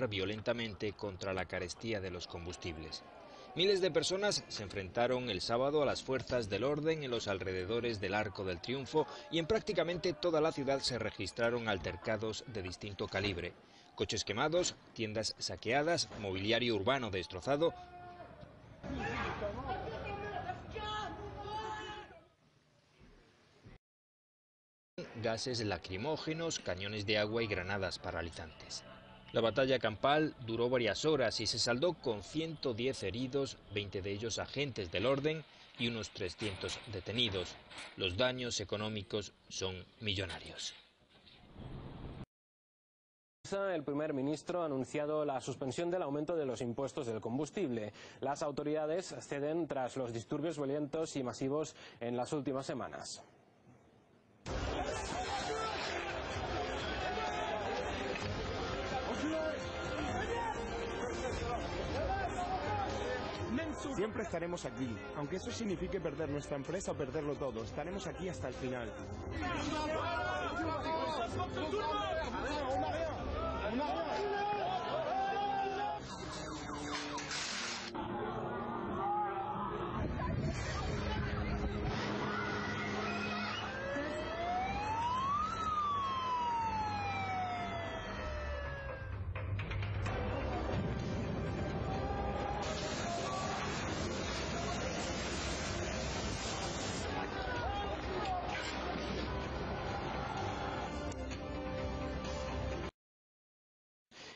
Violentamente contra la carestía de los combustibles. Miles de personas se enfrentaron el sábado a las fuerzas del orden en los alrededores del Arco del Triunfo y en prácticamente toda la ciudad se registraron altercados de distinto calibre. Coches quemados, tiendas saqueadas, mobiliario urbano destrozado. Gases lacrimógenos, cañones de agua y granadas paralizantes. La batalla campal duró varias horas y se saldó con 110 heridos, 20 de ellos agentes del orden y unos 300 detenidos. Los daños económicos son millonarios. El primer ministro ha anunciado la suspensión del aumento de los impuestos del combustible. Las autoridades ceden tras los disturbios violentos y masivos en las últimas semanas. Siempre estaremos aquí, aunque eso signifique perder nuestra empresa o perderlo todo. Estaremos aquí hasta el final.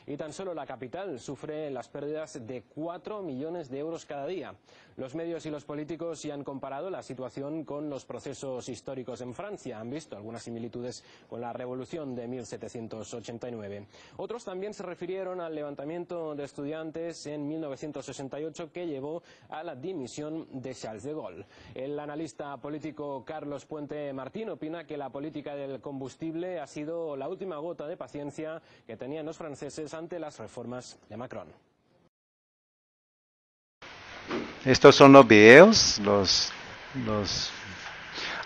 Y tan solo la capital sufre las pérdidas de 4 millones de euros cada día. Los medios y los políticos ya han comparado la situación con los procesos históricos en Francia. Han visto algunas similitudes con la Revolución de 1789. Otros también se refirieron al levantamiento de estudiantes en 1968 que llevó a la dimisión de Charles de Gaulle. El analista político Carlos Puente Martín opina que la política del combustible ha sido la última gota de paciencia que tenían los franceses ante las reformas de Macron. Estos son los videos,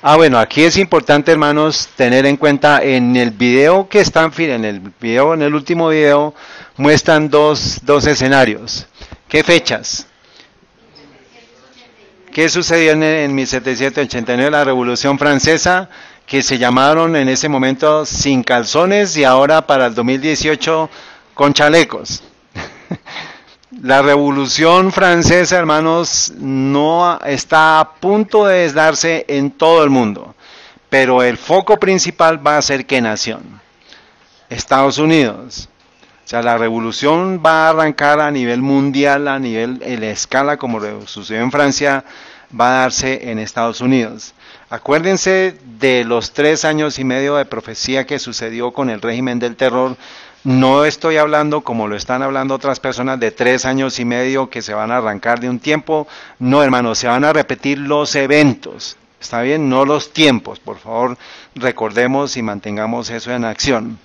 bueno, aquí es importante, hermanos, tener en cuenta en el video que están, en el último video muestran dos escenarios. ¿Qué fechas? ¿Qué sucedió en 1789, la Revolución Francesa, que se llamaron en ese momento sin calzones y ahora para el 2018 con chalecos? La Revolución Francesa, hermanos, no está a punto de darse en todo el mundo, pero el foco principal va a ser ¿qué nación? Estados Unidos. O sea, la revolución va a arrancar a nivel mundial, a nivel, en la escala como sucedió en Francia, va a darse en Estados Unidos. Acuérdense de los 3 años y medio de profecía que sucedió con el régimen del terror. No estoy hablando, como lo están hablando otras personas, de 3 años y medio que se van a arrancar de un tiempo. No, hermanos, se van a repetir los eventos. ¿Está bien? No los tiempos. Por favor, recordemos y mantengamos eso en acción.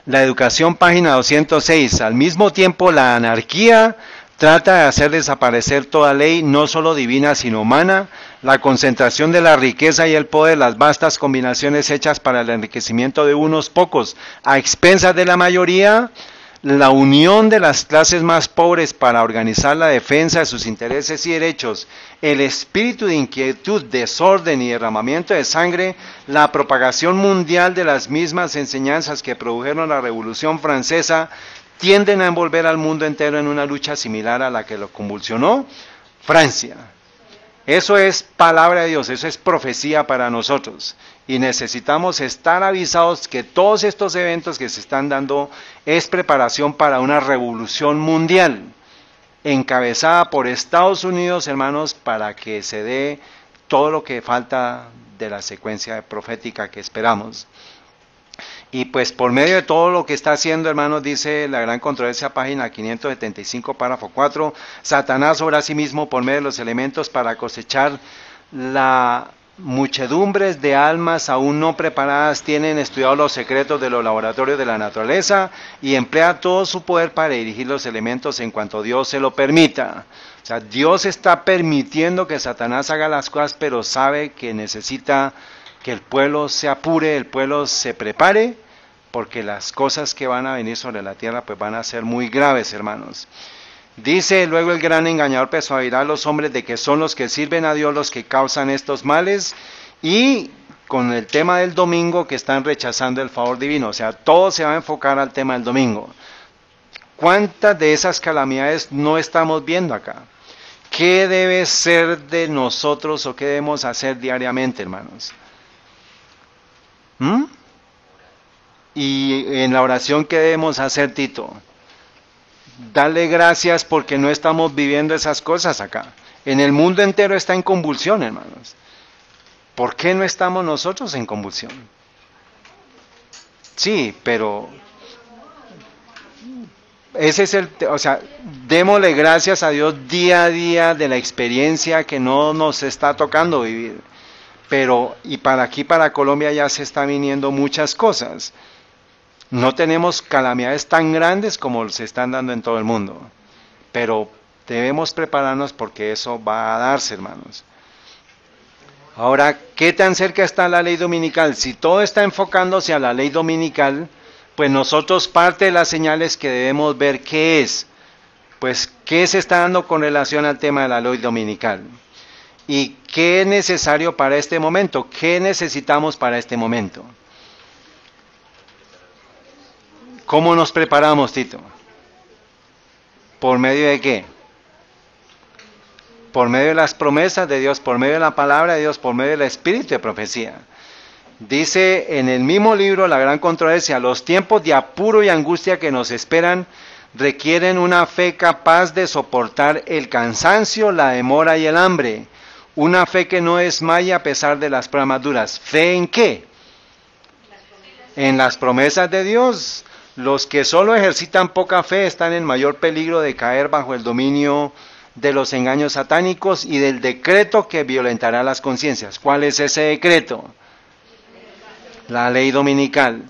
La educación, página 206. Al mismo tiempo, la anarquía trata de hacer desaparecer toda ley, no solo divina, sino humana. La concentración de la riqueza y el poder, las vastas combinaciones hechas para el enriquecimiento de unos pocos a expensas de la mayoría, la unión de las clases más pobres para organizar la defensa de sus intereses y derechos, el espíritu de inquietud, desorden y derramamiento de sangre, la propagación mundial de las mismas enseñanzas que produjeron la Revolución Francesa, tienden a envolver al mundo entero en una lucha similar a la que lo convulsionó Francia. Eso es palabra de Dios, eso es profecía para nosotros. Y necesitamos estar avisados que todos estos eventos que se están dando es preparación para una revolución mundial, encabezada por Estados Unidos, hermanos, para que se dé todo lo que falta de la secuencia profética que esperamos. Y pues por medio de todo lo que está haciendo, hermanos, dice la gran controversia, página 575, párrafo 4, Satanás obra a sí mismo por medio de los elementos para cosechar la muchedumbres de almas aún no preparadas, tienen estudiado los secretos de los laboratorios de la naturaleza y emplea todo su poder para dirigir los elementos en cuanto Dios se lo permita. O sea, Dios está permitiendo que Satanás haga las cosas, pero sabe que necesita que el pueblo se apure, el pueblo se prepare, porque las cosas que van a venir sobre la tierra pues van a ser muy graves, hermanos. Dice luego el gran engañador persuadirá a los hombres de que son los que sirven a Dios los que causan estos males, y con el tema del domingo que están rechazando el favor divino, o sea, todo se va a enfocar al tema del domingo. ¿Cuántas de esas calamidades no estamos viendo acá? ¿Qué debe ser de nosotros o qué debemos hacer diariamente, hermanos? Y en la oración, ¿qué debemos hacer, Tito? Dale gracias porque no estamos viviendo esas cosas acá. En el mundo entero está en convulsión, hermanos. ¿Por qué no estamos nosotros en convulsión? Sí, pero ese es o sea, démosle gracias a Dios día a día de la experiencia que no nos está tocando vivir. Pero, y para aquí, para Colombia, ya se están viniendo muchas cosas. No tenemos calamidades tan grandes como se están dando en todo el mundo. Pero debemos prepararnos porque eso va a darse, hermanos. Ahora, ¿qué tan cerca está la ley dominical? Si todo está enfocándose a la ley dominical, pues nosotros parte de las señales que debemos ver, ¿qué es? Pues, ¿qué se está dando con relación al tema de la ley dominical? ¿Y qué es necesario para este momento? ¿Qué necesitamos para este momento? ¿Cómo nos preparamos, Tito? ¿Por medio de qué? Por medio de las promesas de Dios, por medio de la palabra de Dios, por medio del espíritu de profecía. Dice en el mismo libro, La Gran Controversia, los tiempos de apuro y angustia que nos esperan requieren una fe capaz de soportar el cansancio, la demora y el hambre. Una fe que no desmaya a pesar de las pruebas duras. ¿Fe en qué? En las promesas de Dios. Los que solo ejercitan poca fe están en mayor peligro de caer bajo el dominio de los engaños satánicos y del decreto que violentará las conciencias. ¿Cuál es ese decreto? La ley dominical.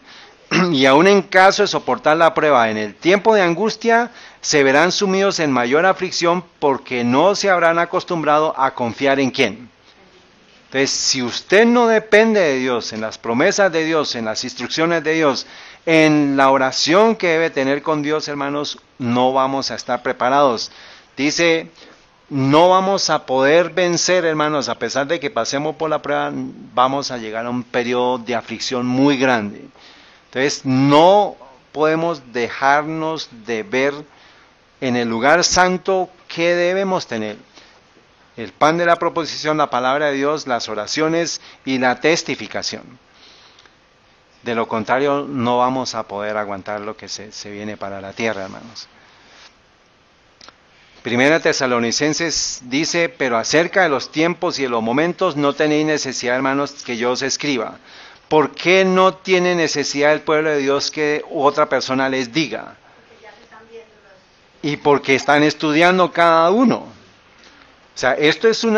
Y aún en caso de soportar la prueba en el tiempo de angustia, se verán sumidos en mayor aflicción porque no se habrán acostumbrado a confiar en ¿quién? Entonces, si usted no depende de Dios, en las promesas de Dios, en las instrucciones de Dios, en la oración que debe tener con Dios, hermanos, no vamos a estar preparados. Dice, no vamos a poder vencer, hermanos, a pesar de que pasemos por la prueba, vamos a llegar a un periodo de aflicción muy grande. Entonces, no podemos dejarnos de ver en el lugar santo, ¿qué debemos tener? El pan de la proposición, la palabra de Dios, las oraciones y la testificación. De lo contrario, no vamos a poder aguantar lo que se viene para la tierra, hermanos. Primera Tesalonicenses dice, pero acerca de los tiempos y de los momentos no tenéis necesidad, hermanos, que yo os escriba. ¿Por qué no tiene necesidad el pueblo de Dios que otra persona les diga? Y porque están estudiando cada uno. O sea, esto es un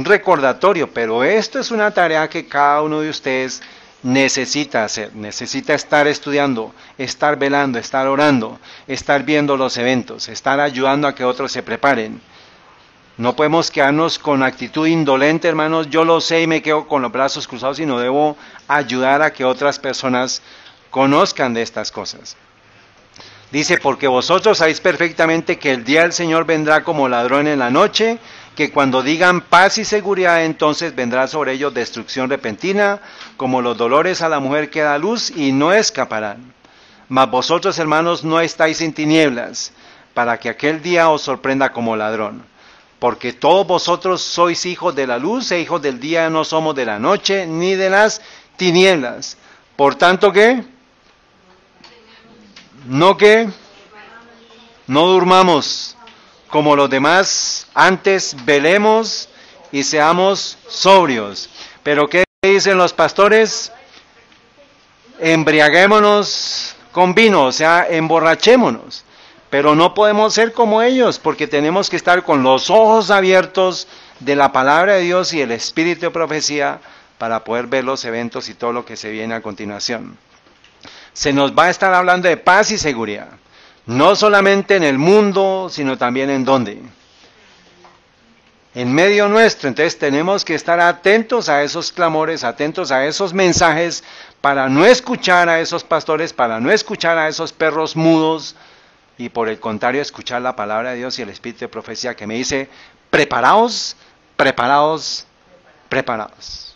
recordatorio, pero esto es una tarea que cada uno de ustedes necesita hacer, necesita estar estudiando, estar velando, estar orando, estar viendo los eventos, estar ayudando a que otros se preparen. No podemos quedarnos con actitud indolente, hermanos, yo lo sé y me quedo con los brazos cruzados, sino debo ayudar a que otras personas conozcan de estas cosas. Dice, porque vosotros sabéis perfectamente que el día del Señor vendrá como ladrón en la noche, que cuando digan paz y seguridad, entonces vendrá sobre ellos destrucción repentina, como los dolores a la mujer que da luz, y no escaparán. Mas vosotros, hermanos, no estáis en tinieblas, para que aquel día os sorprenda como ladrón. Porque todos vosotros sois hijos de la luz e hijos del día, no somos de la noche ni de las tinieblas. Por tanto, ¿qué? No durmamos como los demás, antes velemos y seamos sobrios. Pero ¿qué dicen los pastores? Embriaguémonos con vino, o sea, emborrachémonos. Pero no podemos ser como ellos, porque tenemos que estar con los ojos abiertos de la palabra de Dios y el espíritu de profecía para poder ver los eventos y todo lo que se viene a continuación. Se nos va a estar hablando de paz y seguridad, no solamente en el mundo, sino también en dónde. En medio nuestro. Entonces tenemos que estar atentos a esos clamores, atentos a esos mensajes, para no escuchar a esos pastores, para no escuchar a esos perros mudos, y por el contrario escuchar la palabra de Dios y el espíritu de profecía que me dice, preparaos, preparaos, preparaos.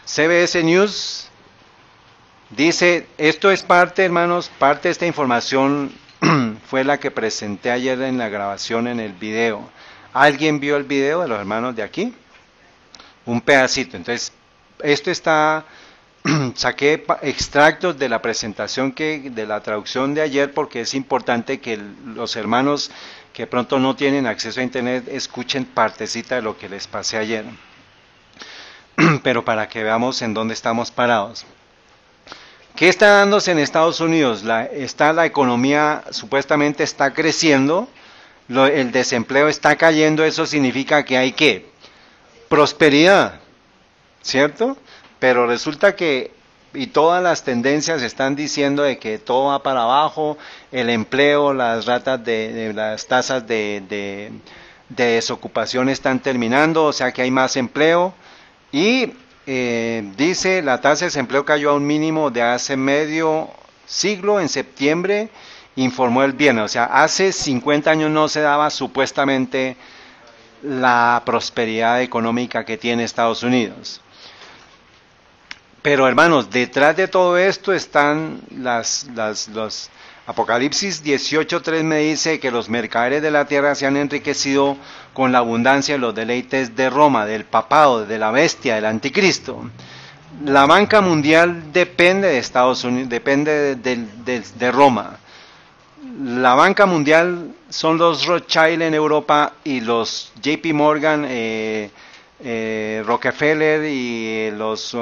CBS News dice, esto es parte, hermanos, parte de esta información fue la que presenté ayer en la grabación en el video. ¿Alguien vio el video de los hermanos de aquí? Un pedacito. Entonces, esto está, saqué extractos de la presentación de la traducción de ayer, porque es importante que los hermanos que pronto no tienen acceso a internet escuchen partecita de lo que les pasé ayer. Pero para que veamos en dónde estamos parados. ¿Qué está dándose en Estados Unidos? La economía supuestamente está creciendo, el desempleo está cayendo, eso significa que hay ¿qué? Prosperidad, ¿cierto? Pero resulta que, y todas las tendencias están diciendo de que todo va para abajo, el empleo, las ratas las tasas de desocupación están terminando, o sea que hay más empleo, y dice, la tasa de desempleo cayó a un mínimo de hace medio siglo, en septiembre, informó el viernes. O sea, hace 50 años no se daba supuestamente la prosperidad económica que tiene Estados Unidos. Pero hermanos, detrás de todo esto están los Apocalipsis 18:3 me dice que los mercaderes de la tierra se han enriquecido con la abundancia de los deleites de Roma, del papado, de la bestia, del anticristo. La banca mundial depende de Estados Unidos, depende de Roma. La banca mundial son los Rothschild en Europa y los JP Morgan, Rockefeller y los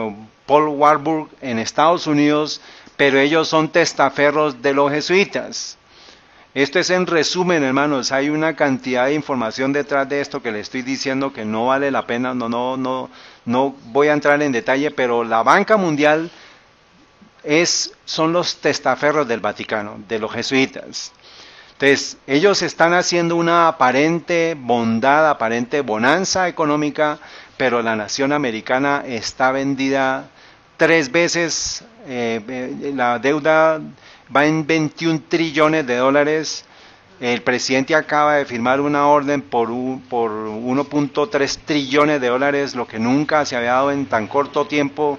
Paul Warburg en Estados Unidos, pero ellos son testaferros de los jesuitas. Esto es en resumen, hermanos, hay una cantidad de información detrás de esto que le estoy diciendo que no vale la pena, no voy a entrar en detalle, pero la banca mundial son los testaferros del Vaticano, de los jesuitas. Entonces, ellos están haciendo una aparente bondad, aparente bonanza económica, pero la nación americana está vendida 3 veces, la deuda va en 21 trillones de dólares. El presidente acaba de firmar una orden por 1.3 trillones de dólares, lo que nunca se había dado en tan corto tiempo.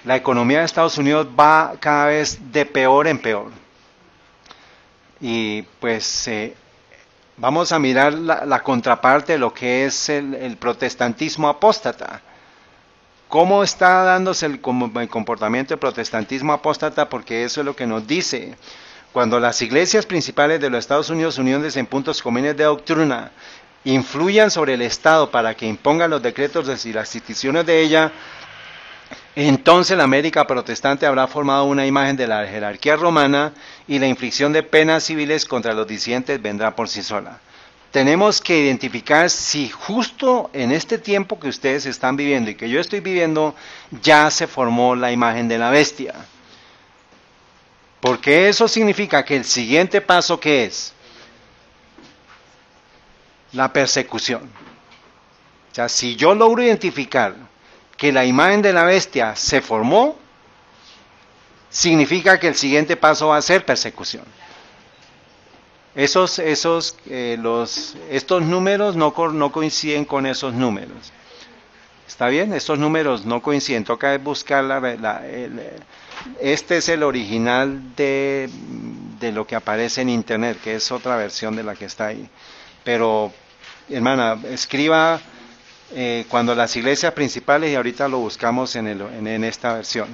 La economía de Estados Unidos va cada vez de peor en peor. Y pues vamos a mirar la contraparte de lo que es el protestantismo apóstata. ¿Cómo está dándose el comportamiento del protestantismo apóstata? Porque eso es lo que nos dice. Cuando las iglesias principales de los Estados Unidos, unidas en puntos comunes de doctrina, influyan sobre el Estado para que impongan los decretos y las instituciones de ella, entonces la América protestante habrá formado una imagen de la jerarquía romana y la inflicción de penas civiles contra los disidentes vendrá por sí sola. Tenemos que identificar si justo en este tiempo que ustedes están viviendo y que yo estoy viviendo, ya se formó la imagen de la bestia. Porque eso significa que el siguiente paso, ¿qué es? La persecución. O sea, si yo logro identificar que la imagen de la bestia se formó, significa que el siguiente paso va a ser persecución. Estos números no coinciden con esos números. ¿Está bien? Estos números no coinciden. Toca buscar este es el original de lo que aparece en internet, que es otra versión de la que está ahí. Pero, hermana, escriba cuando las iglesias principales, y ahorita lo buscamos en esta versión.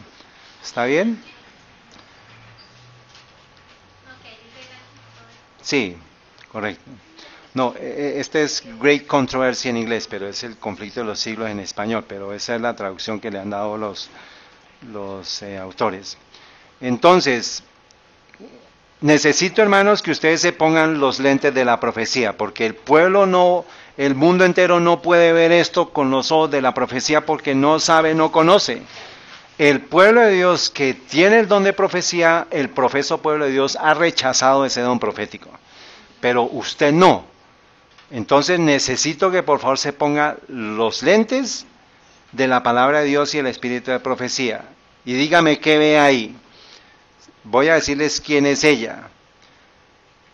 ¿Está bien? Sí, correcto. No, este es Great Controversy en inglés, pero es el conflicto de los siglos en español, pero esa es la traducción que le han dado los autores. Entonces, necesito, hermanos, que ustedes se pongan los lentes de la profecía, porque el mundo entero no puede ver esto con los ojos de la profecía porque no sabe, no conoce. El pueblo de Dios que tiene el don de profecía, el profeso pueblo de Dios ha rechazado ese don profético, pero usted no. Entonces necesito que por favor se ponga los lentes de la palabra de Dios y el espíritu de profecía. Y dígame qué ve ahí. Voy a decirles quién es ella.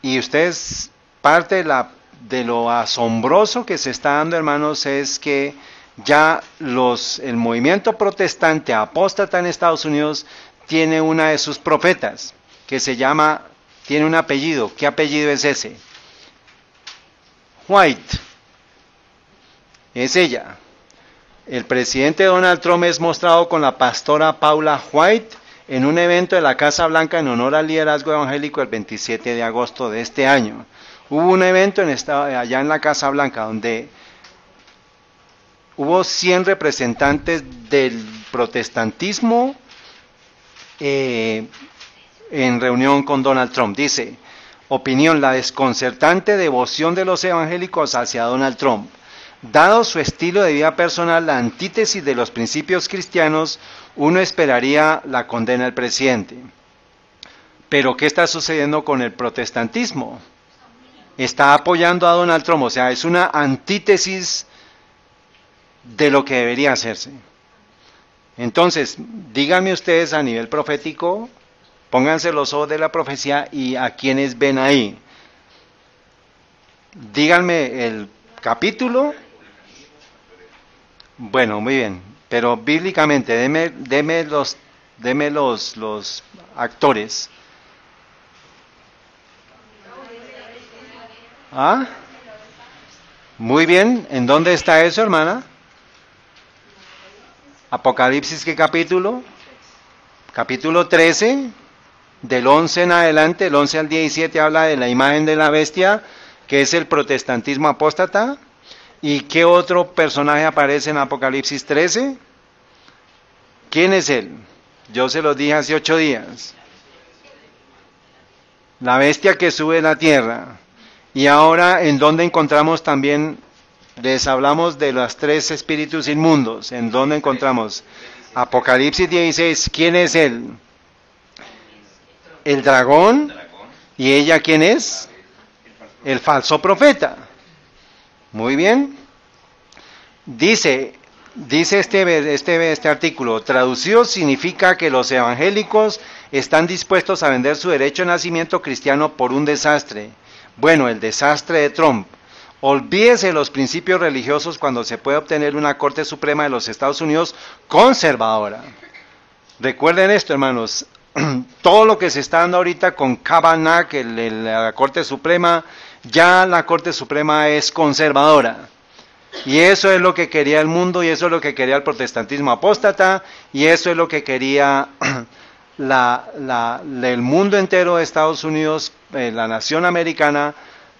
Y ustedes, parte de lo asombroso que se está dando, hermanos, es que ya el movimiento protestante apóstata en Estados Unidos tiene una de sus profetas, que tiene un apellido. ¿Qué apellido es ese? White. Es ella. El presidente Donald Trump es mostrado con la pastora Paula White en un evento de la Casa Blanca en honor al liderazgo evangélico el 27 de agosto de este año. Hubo un evento allá en la Casa Blanca donde hubo 100 representantes del protestantismo en reunión con Donald Trump. Dice, opinión, la desconcertante devoción de los evangélicos hacia Donald Trump. Dado su estilo de vida personal, la antítesis de los principios cristianos, uno esperaría la condena del presidente. Pero ¿qué está sucediendo con el protestantismo? Está apoyando a Donald Trump, o sea, es una antítesis de lo que debería hacerse. Entonces, díganme ustedes a nivel profético, pónganse los ojos de la profecía y a quienes ven ahí. Díganme el capítulo. Bueno, muy bien, pero bíblicamente, deme los actores. ¿Ah? Muy bien, ¿en dónde está eso, hermana? Apocalipsis, ¿qué capítulo? Capítulo 13, del 11 en adelante, el 11 al 17 habla de la imagen de la bestia, que es el protestantismo apóstata. ¿Y qué otro personaje aparece en Apocalipsis 13? ¿Quién es él? Yo se los dije hace 8 días. La bestia que sube a la tierra. Y ahora, ¿en dónde encontramos también? Les hablamos de los 3 espíritus inmundos. ¿En dónde encontramos? Apocalipsis 16. ¿Quién es él? El dragón. ¿Y ella quién es? El falso profeta. Muy bien. Dice este artículo, traducido significa que los evangélicos están dispuestos a vender su derecho de nacimiento cristiano por un desastre. Bueno, el desastre de Trump. Olvídese de los principios religiosos cuando se puede obtener una Corte Suprema de los Estados Unidos conservadora. Recuerden esto, hermanos, todo lo que se está dando ahorita con Kavanaugh, la Corte Suprema, ya la Corte Suprema es conservadora. Y eso es lo que quería el mundo, y eso es lo que quería el protestantismo apóstata, y eso es lo que quería el mundo entero de Estados Unidos, la nación americana,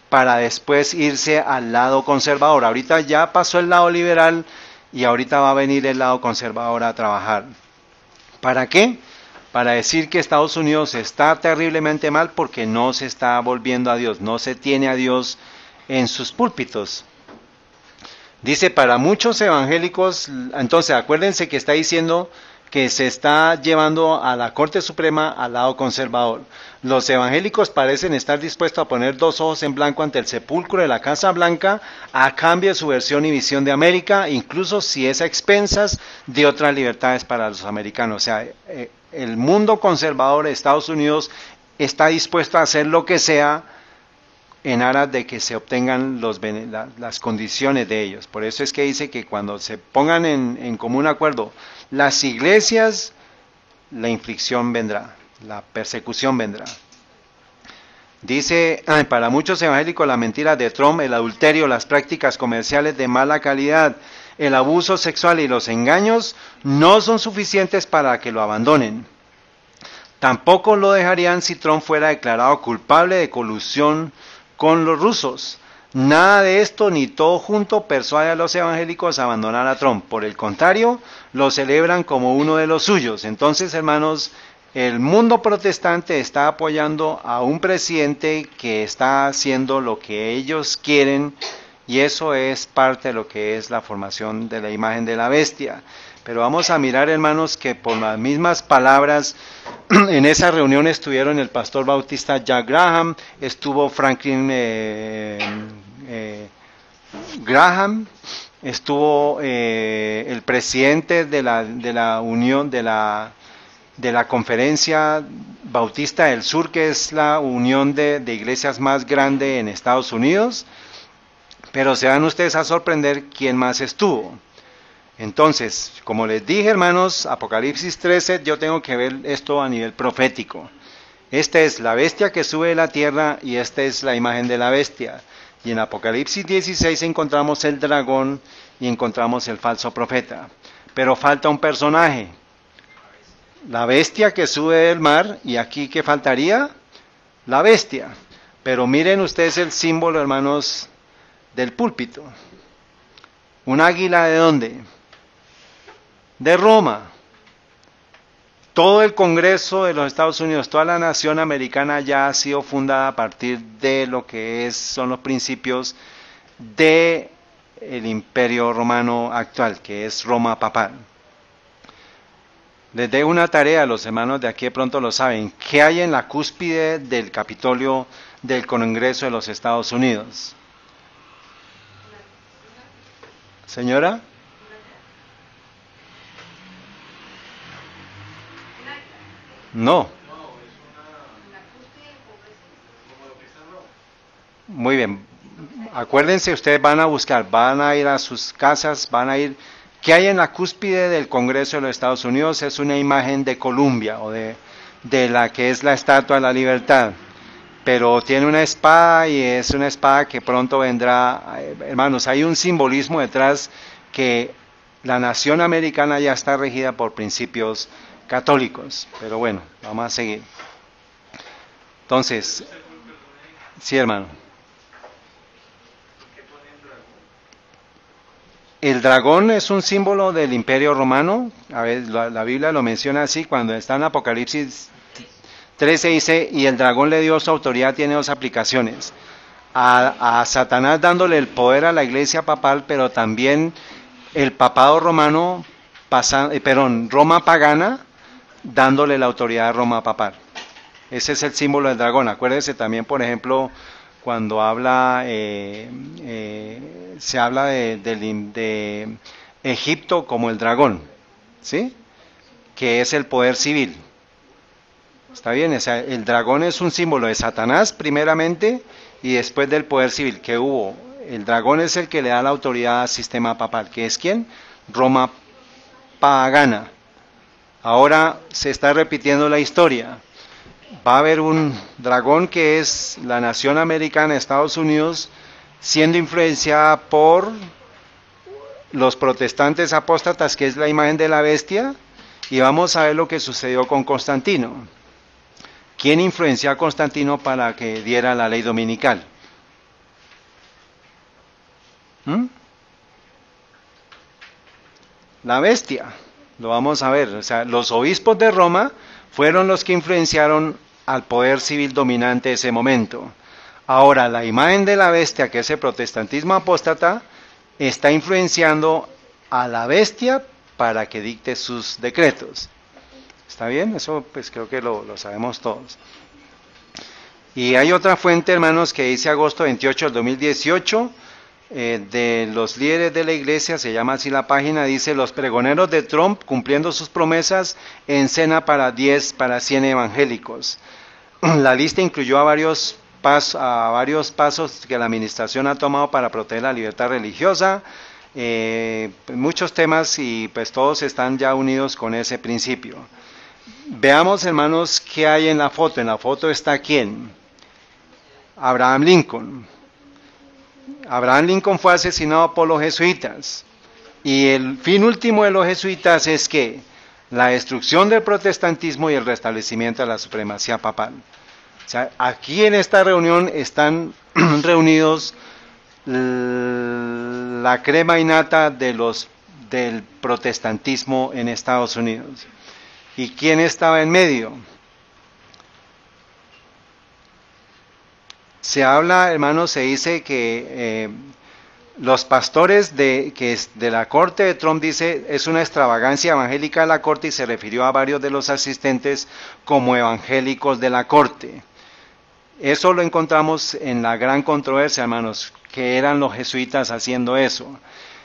para después irse al lado conservador. Ahorita ya pasó el lado liberal y ahorita va a venir el lado conservador a trabajar. ¿Para qué? Para decir que Estados Unidos está terriblemente mal porque no se está volviendo a Dios, no se tiene a Dios en sus púlpitos. Dice, para muchos evangélicos, entonces acuérdense que está diciendo que se está llevando a la Corte Suprema al lado conservador. Los evangélicos parecen estar dispuestos a poner 2 ojos en blanco ante el sepulcro de la Casa Blanca a cambio de su versión y visión de América, incluso si es a expensas de otras libertades para los americanos. O sea, el mundo conservador de Estados Unidos está dispuesto a hacer lo que sea en aras de que se obtengan las condiciones de ellos. Por eso es que dice que cuando se pongan en común acuerdo las iglesias, la inflicción vendrá, la persecución vendrá. Dice, para muchos evangélicos la mentira de Trump, el adulterio, las prácticas comerciales de mala calidad, el abuso sexual y los engaños no son suficientes para que lo abandonen. Tampoco lo dejarían si Trump fuera declarado culpable de colusión con los rusos. Nada de esto ni todo junto persuade a los evangélicos a abandonar a Trump. Por el contrario, lo celebran como uno de los suyos. Entonces, hermanos, el mundo protestante está apoyando a un presidente que está haciendo lo que ellos quieren, y eso es parte de lo que es la formación de la imagen de la bestia. Pero vamos a mirar, hermanos, que por las mismas palabras, en esa reunión estuvieron el pastor bautista Jack Graham, estuvo Franklin Graham, estuvo el presidente de la unión de la Conferencia Bautista del Sur, que es la unión de iglesias más grande en Estados Unidos. Pero se van ustedes a sorprender quién más estuvo. Entonces, como les dije, hermanos, Apocalipsis 13, yo tengo que ver esto a nivel profético. Esta es la bestia que sube de la tierra y esta es la imagen de la bestia. Y en Apocalipsis 16 encontramos el dragón y encontramos el falso profeta. Pero falta un personaje. La bestia que sube del mar, y aquí ¿qué faltaría? La bestia. Pero miren ustedes el símbolo, hermanos, del púlpito. ¿Un águila de dónde? De Roma. Todo el Congreso de los Estados Unidos, toda la nación americana ya ha sido fundada a partir de lo que son los principios del Imperio Romano actual, que es Roma papal. Les dejo una tarea a los hermanos de aquí, de pronto lo saben. ¿Qué hay en la cúspide del Capitolio del Congreso de los Estados Unidos? Señora. No. Muy bien. Acuérdense, ustedes van a buscar, van a ir a sus casas, van a ir. ¿Qué hay en la cúspide del Congreso de los Estados Unidos? Es una imagen de Columbia o de la que es la Estatua de la Libertad. Pero tiene una espada y es una espada que pronto vendrá. Hermanos, hay un simbolismo detrás que la nación americana ya está regida por principios católicos. Pero bueno, vamos a seguir. Entonces, sí, hermano. El dragón es un símbolo del Imperio Romano. A ver, la Biblia lo menciona así cuando está en Apocalipsis 13 dice, y el dragón le dio su autoridad, tiene 2 aplicaciones. A Satanás dándole el poder a la iglesia papal, pero también el papado romano, Roma pagana, dándole la autoridad a Roma papal. Ese es el símbolo del dragón. Acuérdense también, por ejemplo, cuando se habla de Egipto como el dragón, ¿sí? Que es el poder civil. Está bien, o sea, el dragón es un símbolo de Satanás primeramente y después del poder civil que hubo. El dragón es el que le da la autoridad al sistema papal, que es ¿quién? Roma pagana. Ahora se está repitiendo la historia. Va a haber un dragón que es la nación americana, Estados Unidos, siendo influenciada por los protestantes apóstatas, que es la imagen de la bestia, y vamos a ver lo que sucedió con Constantino. ¿Quién influenció a Constantino para que diera la ley dominical? La bestia, lo vamos a ver. O sea, los obispos de Roma fueron los que influenciaron al poder civil dominante de ese momento. Ahora, la imagen de la bestia, que es el protestantismo apóstata, está influenciando a la bestia para que dicte sus decretos. ¿Está bien? Eso pues creo que lo sabemos todos. Y hay otra fuente, hermanos, que dice agosto 28 del 2018, de los líderes de la iglesia, se llama así la página, dice: los pregoneros de Trump cumpliendo sus promesas en cena para 100 evangélicos. La lista incluyó a varios pasos que la administración ha tomado para proteger la libertad religiosa, muchos temas, y pues todos están ya unidos con ese principio. Veamos, hermanos, qué hay en la foto. En la foto está ¿quién? Abraham Lincoln. Abraham Lincoln fue asesinado por los jesuitas, y el fin último de los jesuitas es que la destrucción del protestantismo y el restablecimiento de la supremacía papal. O sea, aquí en esta reunión están reunidos la crema innata del protestantismo en Estados Unidos. ¿Y quién estaba en medio? Se habla, hermanos, se dice que los pastores de la corte de Trump, dice, es una extravagancia evangélica de la corte, y se refirió a varios de los asistentes como evangélicos de la corte. Eso lo encontramos en la gran controversia, hermanos, que eran los jesuitas haciendo eso.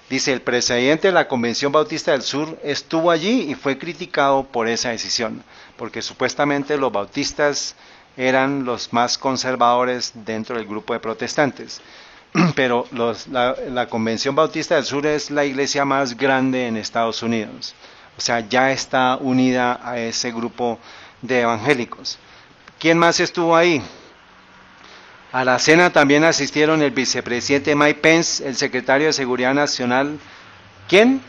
Dice, el presidente de la Convención Bautista del Sur estuvo allí y fue criticado por esa decisión, porque supuestamente los bautistas eran los más conservadores dentro del grupo de protestantes. Pero la Convención Bautista del Sur es la iglesia más grande en Estados Unidos. O sea, ya está unida a ese grupo de evangélicos. ¿Quién más estuvo ahí? A la cena también asistieron el vicepresidente Mike Pence, el secretario de Seguridad Nacional. ¿Quién?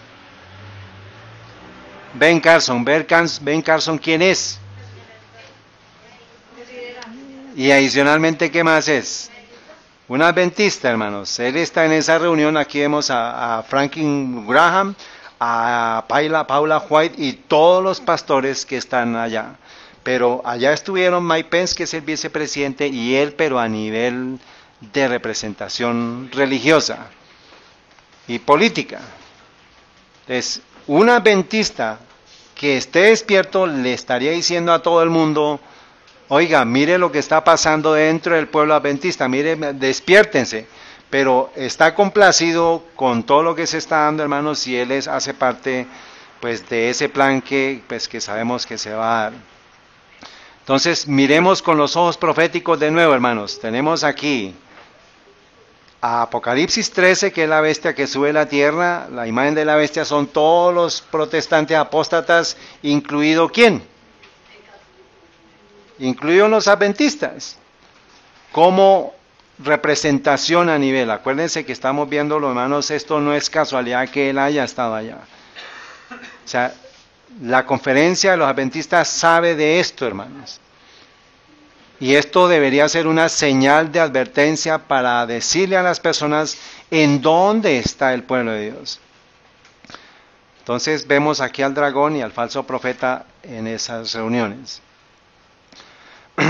Ben Carson. Ben Carson, ¿quién es? Y adicionalmente, ¿qué más es? Un adventista, hermanos. Él está en esa reunión. Aquí vemos a Franklin Graham, a Paula White y todos los pastores que están allá. Pero allá estuvieron Mike Pence, que es el vicepresidente, y él, pero a nivel de representación religiosa y política. Entonces, un adventista que esté despierto le estaría diciendo a todo el mundo: oiga, mire lo que está pasando dentro del pueblo adventista, mire, despiértense. Pero está complacido con todo lo que se está dando, hermanos, y él hace parte pues de ese plan que sabemos que se va a dar. Entonces, miremos con los ojos proféticos de nuevo, hermanos. Tenemos aquí a Apocalipsis 13, que es la bestia que sube a la tierra. La imagen de la bestia son todos los protestantes apóstatas, incluido ¿quién? Incluidos los adventistas, como representación a nivel. Acuérdense que estamos viendo, hermanos, esto no es casualidad que él haya estado allá. O sea, la conferencia de los adventistas sabe de esto, hermanos. Y esto debería ser una señal de advertencia para decirle a las personas en dónde está el pueblo de Dios. Entonces vemos aquí al dragón y al falso profeta en esas reuniones.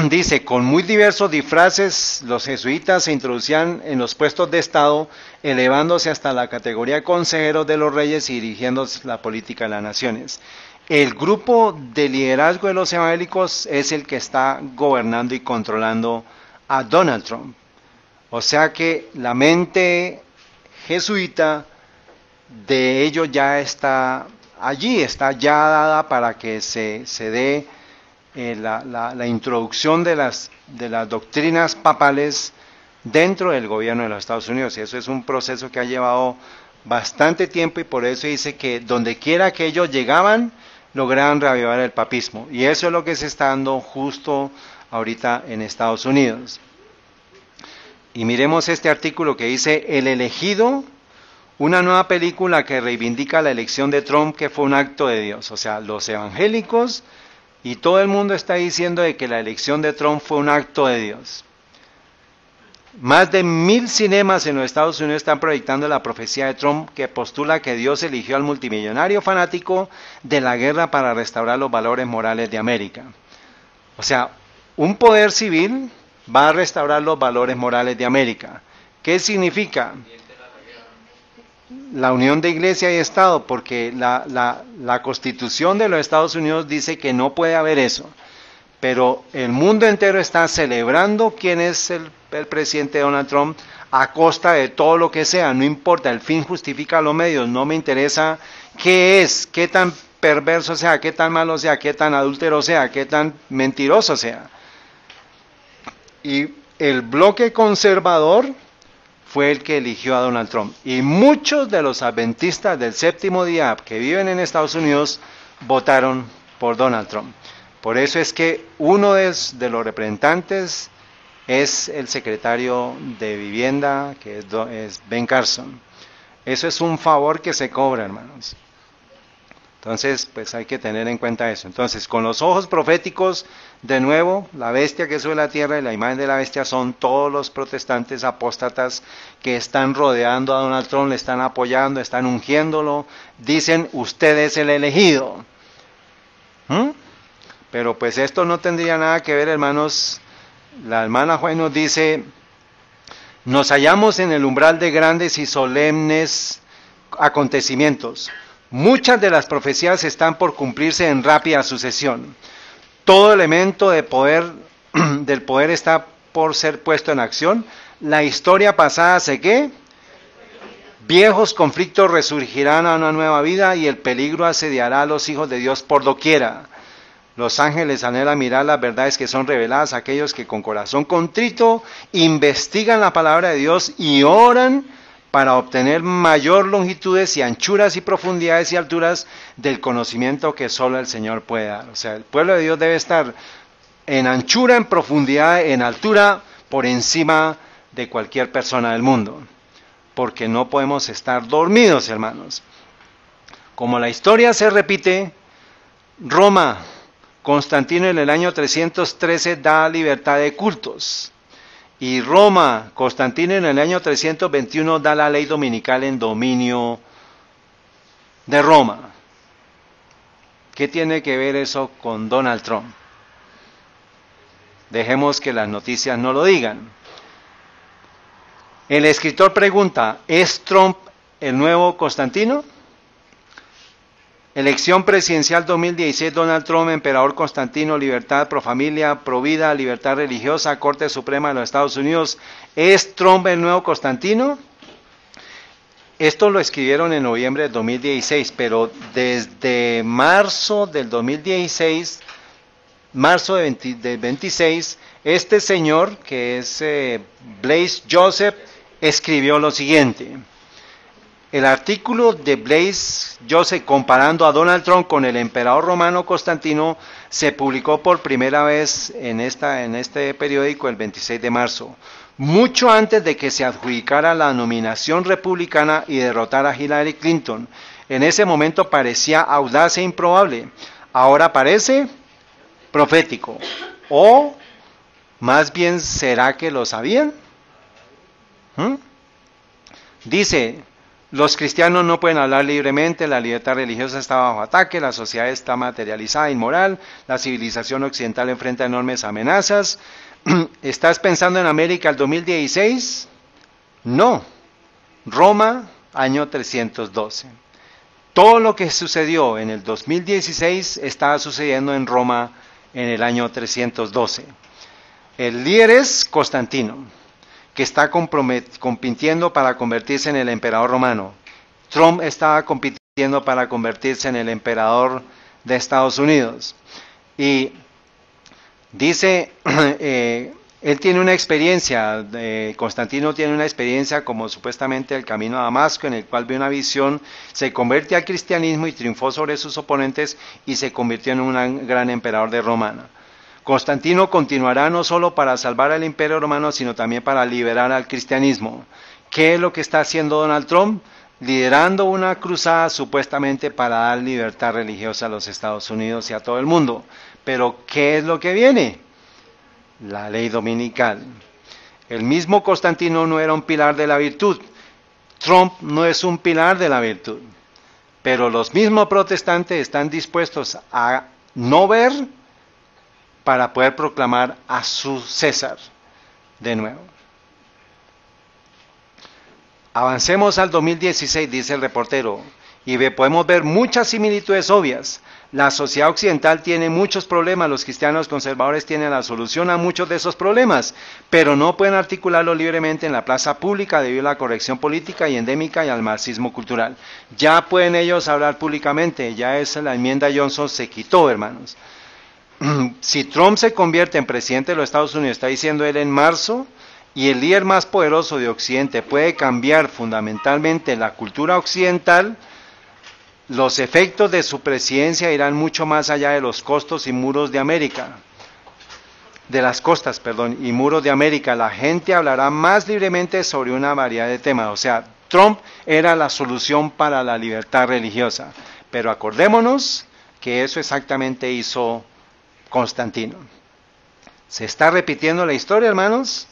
Dice, con muy diversos disfraces, los jesuitas se introducían en los puestos de Estado, elevándose hasta la categoría de consejeros de los reyes y dirigiendo la política de las naciones. El grupo de liderazgo de los evangélicos es el que está gobernando y controlando a Donald Trump. O sea que la mente jesuita de ellos ya está allí, está ya dada para que se dé la introducción de las doctrinas papales dentro del gobierno de los Estados Unidos. Y eso es un proceso que ha llevado bastante tiempo, y por eso dice que donde quiera que ellos llegaban, lograran reavivar el papismo. Y eso es lo que se está dando justo ahorita en Estados Unidos. Y miremos este artículo que dice: El elegido, una nueva película que reivindica la elección de Trump, que fue un acto de Dios. O sea, los evangélicos y todo el mundo está diciendo de que la elección de Trump fue un acto de Dios. Más de 1000 cinemas en los Estados Unidos están proyectando la profecía de Trump, que postula que Dios eligió al multimillonario fanático de la guerra para restaurar los valores morales de América. O sea, un poder civil va a restaurar los valores morales de América. ¿Qué significa? La unión de iglesia y Estado, porque la Constitución de los Estados Unidos dice que no puede haber eso. Pero el mundo entero está celebrando quién es el presidente Donald Trump a costa de todo lo que sea. No importa, el fin justifica los medios. No me interesa qué es, qué tan perverso sea, qué tan malo sea, qué tan adúltero sea, qué tan mentiroso sea. Y el bloque conservador fue el que eligió a Donald Trump. Y muchos de los adventistas del séptimo día que viven en Estados Unidos votaron por Donald Trump. Por eso es que uno de los representantes es el secretario de Vivienda, que es Ben Carson. Eso es un favor que se cobra, hermanos. Entonces, pues hay que tener en cuenta eso. Entonces, con los ojos proféticos, de nuevo, la bestia que sube la tierra y la imagen de la bestia son todos los protestantes apóstatas que están rodeando a Donald Trump, le están apoyando, están ungiéndolo, dicen, usted es el elegido. Pero pues esto no tendría nada que ver, hermanos. La hermana Juan nos dice: nos hallamos en el umbral de grandes y solemnes acontecimientos. Muchas de las profecías están por cumplirse en rápida sucesión. Todo elemento de poder, del poder está por ser puesto en acción. La historia pasada se ¿qué? Viejos conflictos resurgirán a una nueva vida y el peligro asediará a los hijos de Dios por doquiera. Los ángeles anhelan mirar las verdades que son reveladas a aquellos que con corazón contrito investigan la palabra de Dios y oran para obtener mayor longitudes y anchuras y profundidades y alturas del conocimiento que solo el Señor puede dar. O sea, el pueblo de Dios debe estar en anchura, en profundidad, en altura, por encima de cualquier persona del mundo. Porque no podemos estar dormidos, hermanos. Como la historia se repite, Roma, Constantino en el año 313 da libertad de cultos. Y Roma, Constantino en el año 321 da la ley dominical en dominio de Roma. ¿Qué tiene que ver eso con Donald Trump? Dejemos que las noticias no lo digan. El escritor pregunta: ¿es Trump el nuevo Constantino? Elección presidencial 2016, Donald Trump, emperador Constantino, libertad, pro familia, pro vida, libertad religiosa, Corte Suprema de los Estados Unidos. ¿Es Trump el nuevo Constantino? Esto lo escribieron en noviembre del 2016, pero desde marzo del 2016, marzo del 26, este señor, que es Blaise Joseph, escribió lo siguiente. El artículo de Blaise Joseph comparando a Donald Trump con el emperador romano Constantino se publicó por primera vez en este periódico el 26 de marzo, mucho antes de que se adjudicara la nominación republicana y derrotara a Hillary Clinton. En ese momento parecía audaz e improbable, ahora parece profético. O más bien, ¿será que lo sabían? Dice: los cristianos no pueden hablar libremente, la libertad religiosa está bajo ataque, la sociedad está materializada, inmoral, la civilización occidental enfrenta enormes amenazas. ¿Estás pensando en América el 2016? No. Roma, año 312. Todo lo que sucedió en el 2016 estaba sucediendo en Roma en el año 312. El líder es Constantino, que está compitiendo para convertirse en el emperador romano. Trump estaba compitiendo para convertirse en el emperador de Estados Unidos. Y dice Él tiene una experiencia, Constantino tiene una experiencia como supuestamente el camino a Damasco, en el cual vio una visión, se convierte al cristianismo y triunfó sobre sus oponentes y se convirtió en un gran emperador de Roma. Constantino continuará no solo para salvar al imperio romano, sino también para liberar al cristianismo. ¿Qué es lo que está haciendo Donald Trump? Liderando una cruzada supuestamente para dar libertad religiosa a los Estados Unidos y a todo el mundo. Pero ¿qué es lo que viene? La ley dominical. El mismo Constantino no era un pilar de la virtud. Trump no es un pilar de la virtud. Pero los mismos protestantes están dispuestos a no ver para poder proclamar a su César de nuevo. Avancemos al 2016, dice el reportero, y podemos ver muchas similitudes obvias. La sociedad occidental tiene muchos problemas, los cristianos conservadores tienen la solución a muchos de esos problemas, pero no pueden articularlo libremente en la plaza pública debido a la corrección política y endémica y al marxismo cultural. Ya pueden ellos hablar públicamente, ya la enmienda Johnson se quitó, hermanos. Si Trump se convierte en presidente de los Estados Unidos, está diciendo él en marzo, y el líder más poderoso de Occidente puede cambiar fundamentalmente la cultura occidental, los efectos de su presidencia irán mucho más allá de los costos y muros de América, de las costas, perdón, y muros de América. La gente hablará más libremente sobre una variedad de temas. O sea, Trump era la solución para la libertad religiosa. Pero acordémonos que eso exactamente hizo Constantino. ¿Se está repitiendo la historia, hermanos?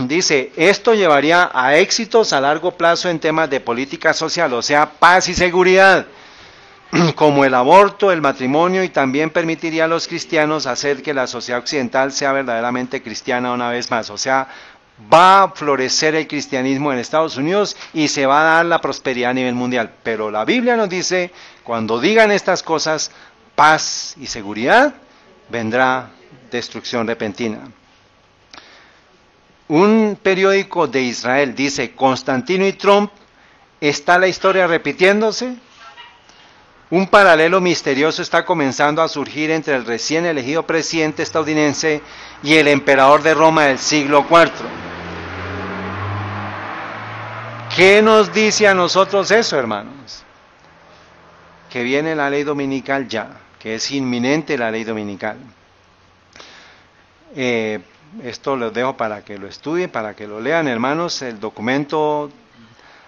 Dice, esto llevaría a éxitos a largo plazo en temas de política social, o sea, paz y seguridad, como el aborto, el matrimonio, y también permitiría a los cristianos hacer que la sociedad occidental sea verdaderamente cristiana una vez más. O sea, va a florecer el cristianismo en Estados Unidos y se va a dar la prosperidad a nivel mundial. Pero la Biblia nos dice, cuando digan estas cosas, paz y seguridad, vendrá destrucción repentina. Un periódico de Israel dice, Constantino y Trump, ¿está la historia repitiéndose? Un paralelo misterioso está comenzando a surgir entre el recién elegido presidente estadounidense y el emperador de Roma del siglo IV. ¿Qué nos dice a nosotros eso, hermanos? Que viene la ley dominical ya, que es inminente la ley dominical. Esto los dejo para que lo estudien, para que lo lean, hermanos. El documento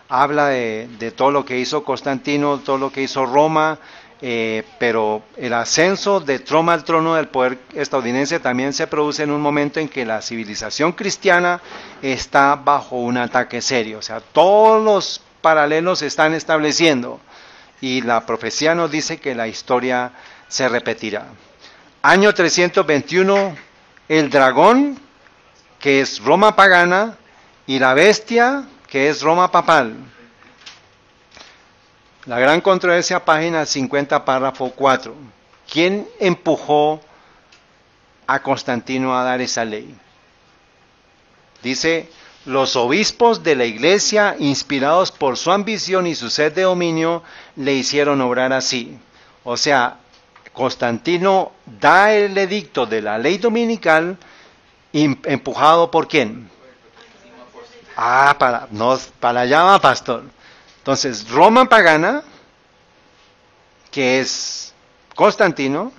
habla de todo lo que hizo Constantino, todo lo que hizo Roma, pero el ascenso de Trump al trono del poder estadounidense también se produce en un momento en que la civilización cristiana está bajo un ataque serio. O sea, todos los paralelos se están estableciendo y la profecía nos dice que la historia se repetirá. Año 321, el dragón, que es Roma pagana, y la bestia, que es Roma papal. La gran controversia, página 50, párrafo 4. ¿Quién empujó a Constantino a dar esa ley? Dice, los obispos de la iglesia, inspirados por su ambición y su sed de dominio, le hicieron obrar así. O sea, Constantino da el edicto de la ley dominical, empujado por ¿quién? Para allá va, pastor. Entonces, Roma pagana, que es Constantino,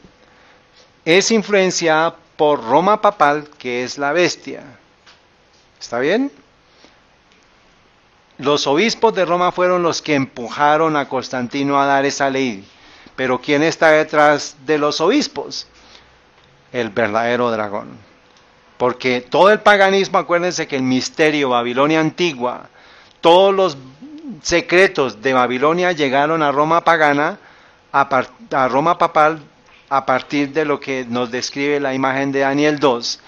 es influenciada por Roma papal, que es la bestia. ¿Está bien? Los obispos de Roma fueron los que empujaron a Constantino a dar esa ley. Pero ¿quién está detrás de los obispos? El verdadero dragón. Porque todo el paganismo, acuérdense que el misterio, Babilonia antigua, todos los secretos de Babilonia llegaron a Roma pagana, a Roma papal, a partir de lo que nos describe la imagen de Daniel 2.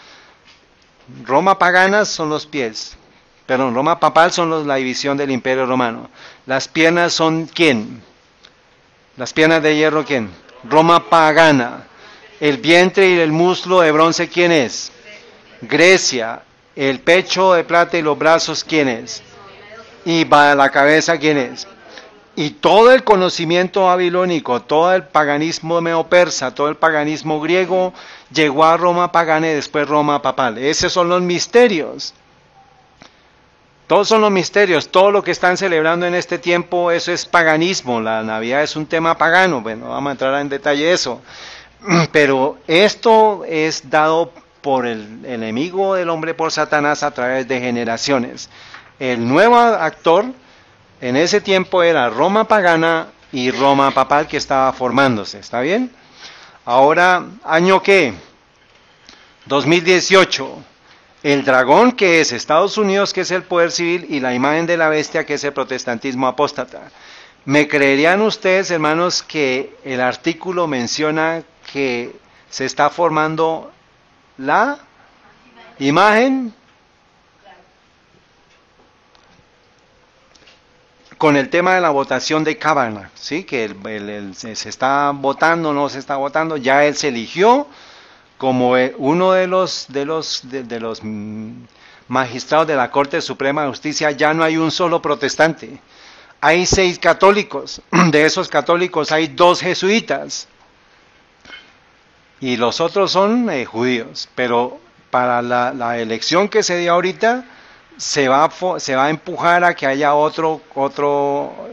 Roma pagana son los pies, perdón, Roma papal son la división del imperio romano. Las piernas son ¿quién? Las piernas de hierro, ¿quién? Roma pagana. El vientre y el muslo de bronce, ¿quién es? Grecia. El pecho de plata y los brazos, ¿quién es? Y la cabeza, ¿quién es? Y todo el conocimiento babilónico, todo el paganismo medo-persa, todo el paganismo griego, llegó a Roma pagana y después Roma papal. Esos son los misterios. Todos son los misterios, todo lo que están celebrando en este tiempo, eso es paganismo. La Navidad es un tema pagano, bueno, vamos a entrar en detalle de eso. Pero esto es dado por el enemigo del hombre, por Satanás, a través de generaciones. El nuevo actor en ese tiempo era Roma pagana y Roma papal que estaba formándose, ¿está bien? Ahora, ¿año qué? 2018. El dragón, que es Estados Unidos, que es el poder civil, y la imagen de la bestia, que es el protestantismo apóstata. ¿Me creerían ustedes, hermanos, que el artículo menciona que se está formando la imagen? Con el tema de la votación de Kavanaugh, ¿sí? Que se está votando, no se está votando, ya él se eligió como uno de los magistrados de la Corte Suprema de Justicia. Ya no hay un solo protestante, hay 6 católicos, de esos católicos hay 2 jesuitas, y los otros son judíos, pero para la elección que se dio ahorita, se va a empujar a que haya otro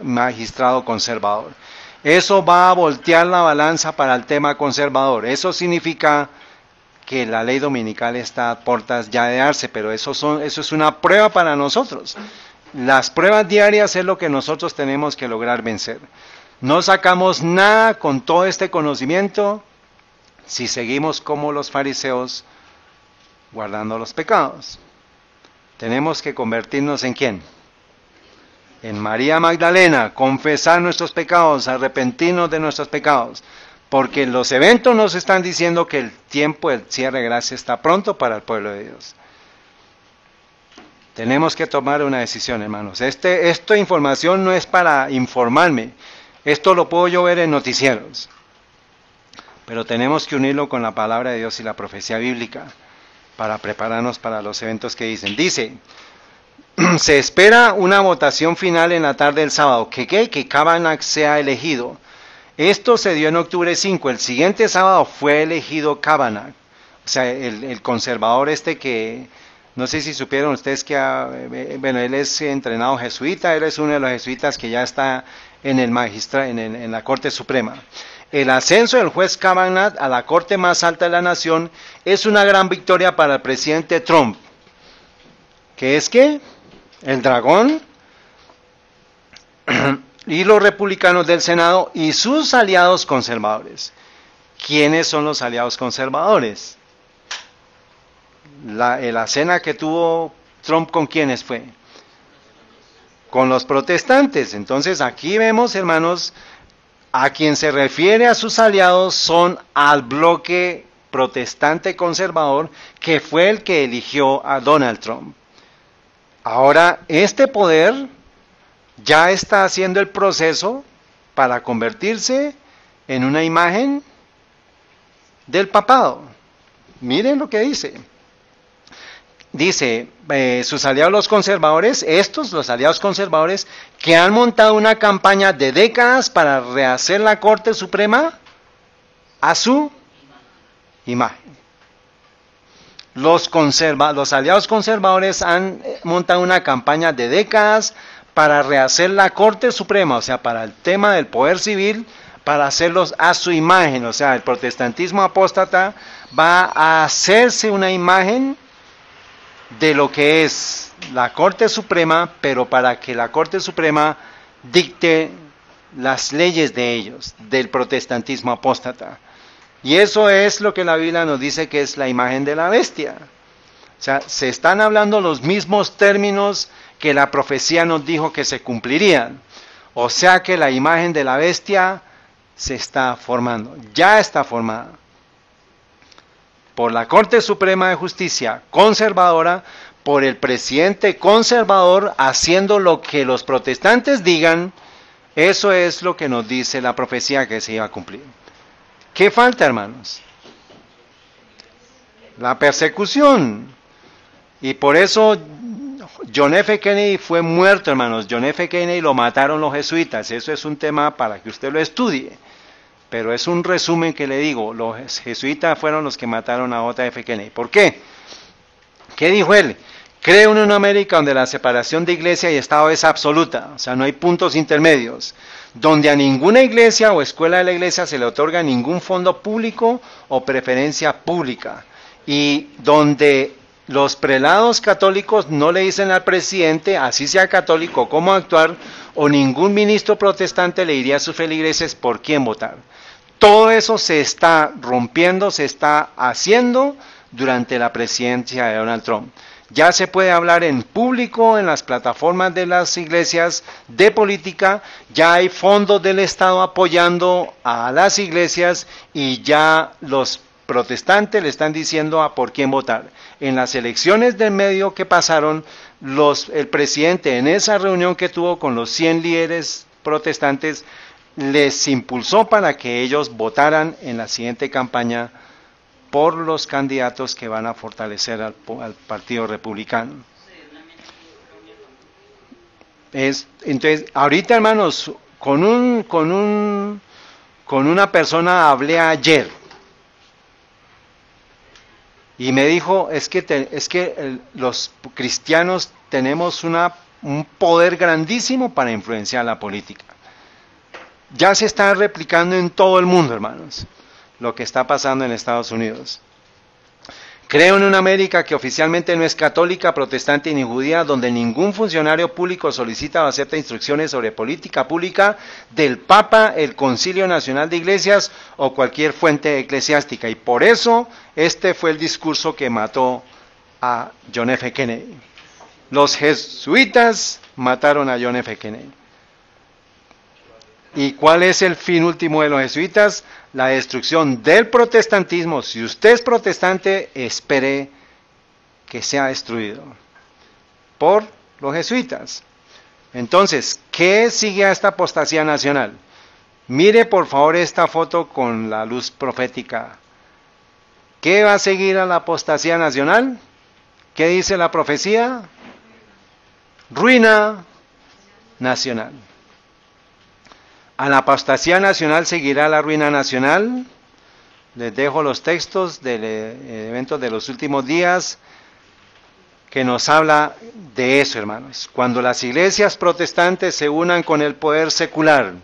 magistrado conservador. Eso va a voltear la balanza para el tema conservador. Eso significa que la ley dominical está a puertas ya de darse, pero eso es una prueba para nosotros. Las pruebas diarias es lo que nosotros tenemos que lograr vencer. No sacamos nada con todo este conocimiento si seguimos como los fariseos guardando los pecados. Tenemos que convertirnos ¿en quién? En María Magdalena, confesar nuestros pecados, arrepentirnos de nuestros pecados, porque los eventos nos están diciendo que el tiempo del cierre de gracia está pronto para el pueblo de Dios. Tenemos que tomar una decisión, hermanos. Esta información no es para informarme, esto lo puedo yo ver en noticieros, pero tenemos que unirlo con la palabra de Dios y la profecía bíblica, para prepararnos para los eventos que dicen. Dice, se espera una votación final en la tarde del sábado. Que Kavanaugh sea elegido. Esto se dio en octubre 5. El siguiente sábado fue elegido Kavanaugh. O sea, el conservador que, no sé si supieron ustedes que, bueno, él es entrenado jesuita, él es uno de los jesuitas que ya está en la Corte Suprema. El ascenso del juez Kavanaugh a la corte más alta de la nación es una gran victoria para el presidente Trump. ¿Qué es qué? El dragón y los republicanos del Senado y sus aliados conservadores. ¿Quiénes son los aliados conservadores? La cena que tuvo Trump, ¿con quiénes fue? Con los protestantes. Entonces aquí vemos, hermanos, a quien se refiere a sus aliados son al bloque protestante conservador, que fue el que eligió a Donald Trump. Ahora, este poder ya está haciendo el proceso para convertirse en una imagen del papado. Miren lo que dice. Dice, sus aliados los conservadores, los aliados conservadores, que han montado una campaña de décadas para rehacer la Corte Suprema a su imagen. Los aliados conservadores han montado una campaña de décadas para rehacer la Corte Suprema, o sea, para el tema del poder civil, para hacerlos a su imagen. O sea, el protestantismo apóstata va a hacerse una imagen de lo que es la Corte Suprema, pero para que la Corte Suprema dicte las leyes de ellos, del protestantismo apóstata. Y eso es lo que la Biblia nos dice que es la imagen de la bestia. O sea, se están hablando los mismos términos que la profecía nos dijo que se cumplirían. O sea que la imagen de la bestia se está formando, ya está formada. Por la Corte Suprema de Justicia conservadora, por el presidente conservador haciendo lo que los protestantes digan. Eso es lo que nos dice la profecía que se iba a cumplir. ¿Qué falta, hermanos? La persecución. Y por eso John F. Kennedy fue muerto, hermanos. John F. Kennedy lo mataron los jesuitas. Eso es un tema para que usted lo estudie. Pero es un resumen que le digo. Los jesuitas fueron los que mataron a J. F. Kennedy. ¿Por qué? ¿Qué dijo él? Creo en una América donde la separación de iglesia y Estado es absoluta. O sea, no hay puntos intermedios. Donde a ninguna iglesia o escuela de la iglesia se le otorga ningún fondo público o preferencia pública. Y donde los prelados católicos no le dicen al presidente, así sea católico, cómo actuar, o ningún ministro protestante le diría a sus feligreses por quién votar. Todo eso se está rompiendo, se está haciendo durante la presidencia de Donald Trump. Ya se puede hablar en público, en las plataformas de las iglesias, de política, ya hay fondos del Estado apoyando a las iglesias y ya los protestantes le están diciendo a por quién votar. En las elecciones del medio que pasaron, el presidente en esa reunión que tuvo con los 100 líderes protestantes, les impulsó para que ellos votaran en la siguiente campaña por los candidatos que van a fortalecer al Partido Republicano. Entonces, ahorita, hermanos, con una persona hablé ayer y me dijo, es que los cristianos tenemos un poder grandísimo para influenciar la política. Ya se está replicando en todo el mundo, hermanos, lo que está pasando en Estados Unidos. Creo en una América que oficialmente no es católica, protestante ni judía, donde ningún funcionario público solicita o acepta instrucciones sobre política pública del Papa, el Concilio Nacional de Iglesias o cualquier fuente eclesiástica. Y por eso este fue el discurso que mató a John F. Kennedy. Los jesuitas mataron a John F. Kennedy. ¿Y cuál es el fin último de los jesuitas? La destrucción del protestantismo. Si usted es protestante, espere que sea destruido por los jesuitas. Entonces, ¿qué sigue a esta apostasía nacional? Mire por favor esta foto con la luz profética. ¿Qué va a seguir a la apostasía nacional? ¿Qué dice la profecía? Ruina nacional. A la apostasía nacional seguirá la ruina nacional. Les dejo los textos del evento de los últimos días que nos habla de eso, hermanos. Cuando las iglesias protestantes se unan con el poder secular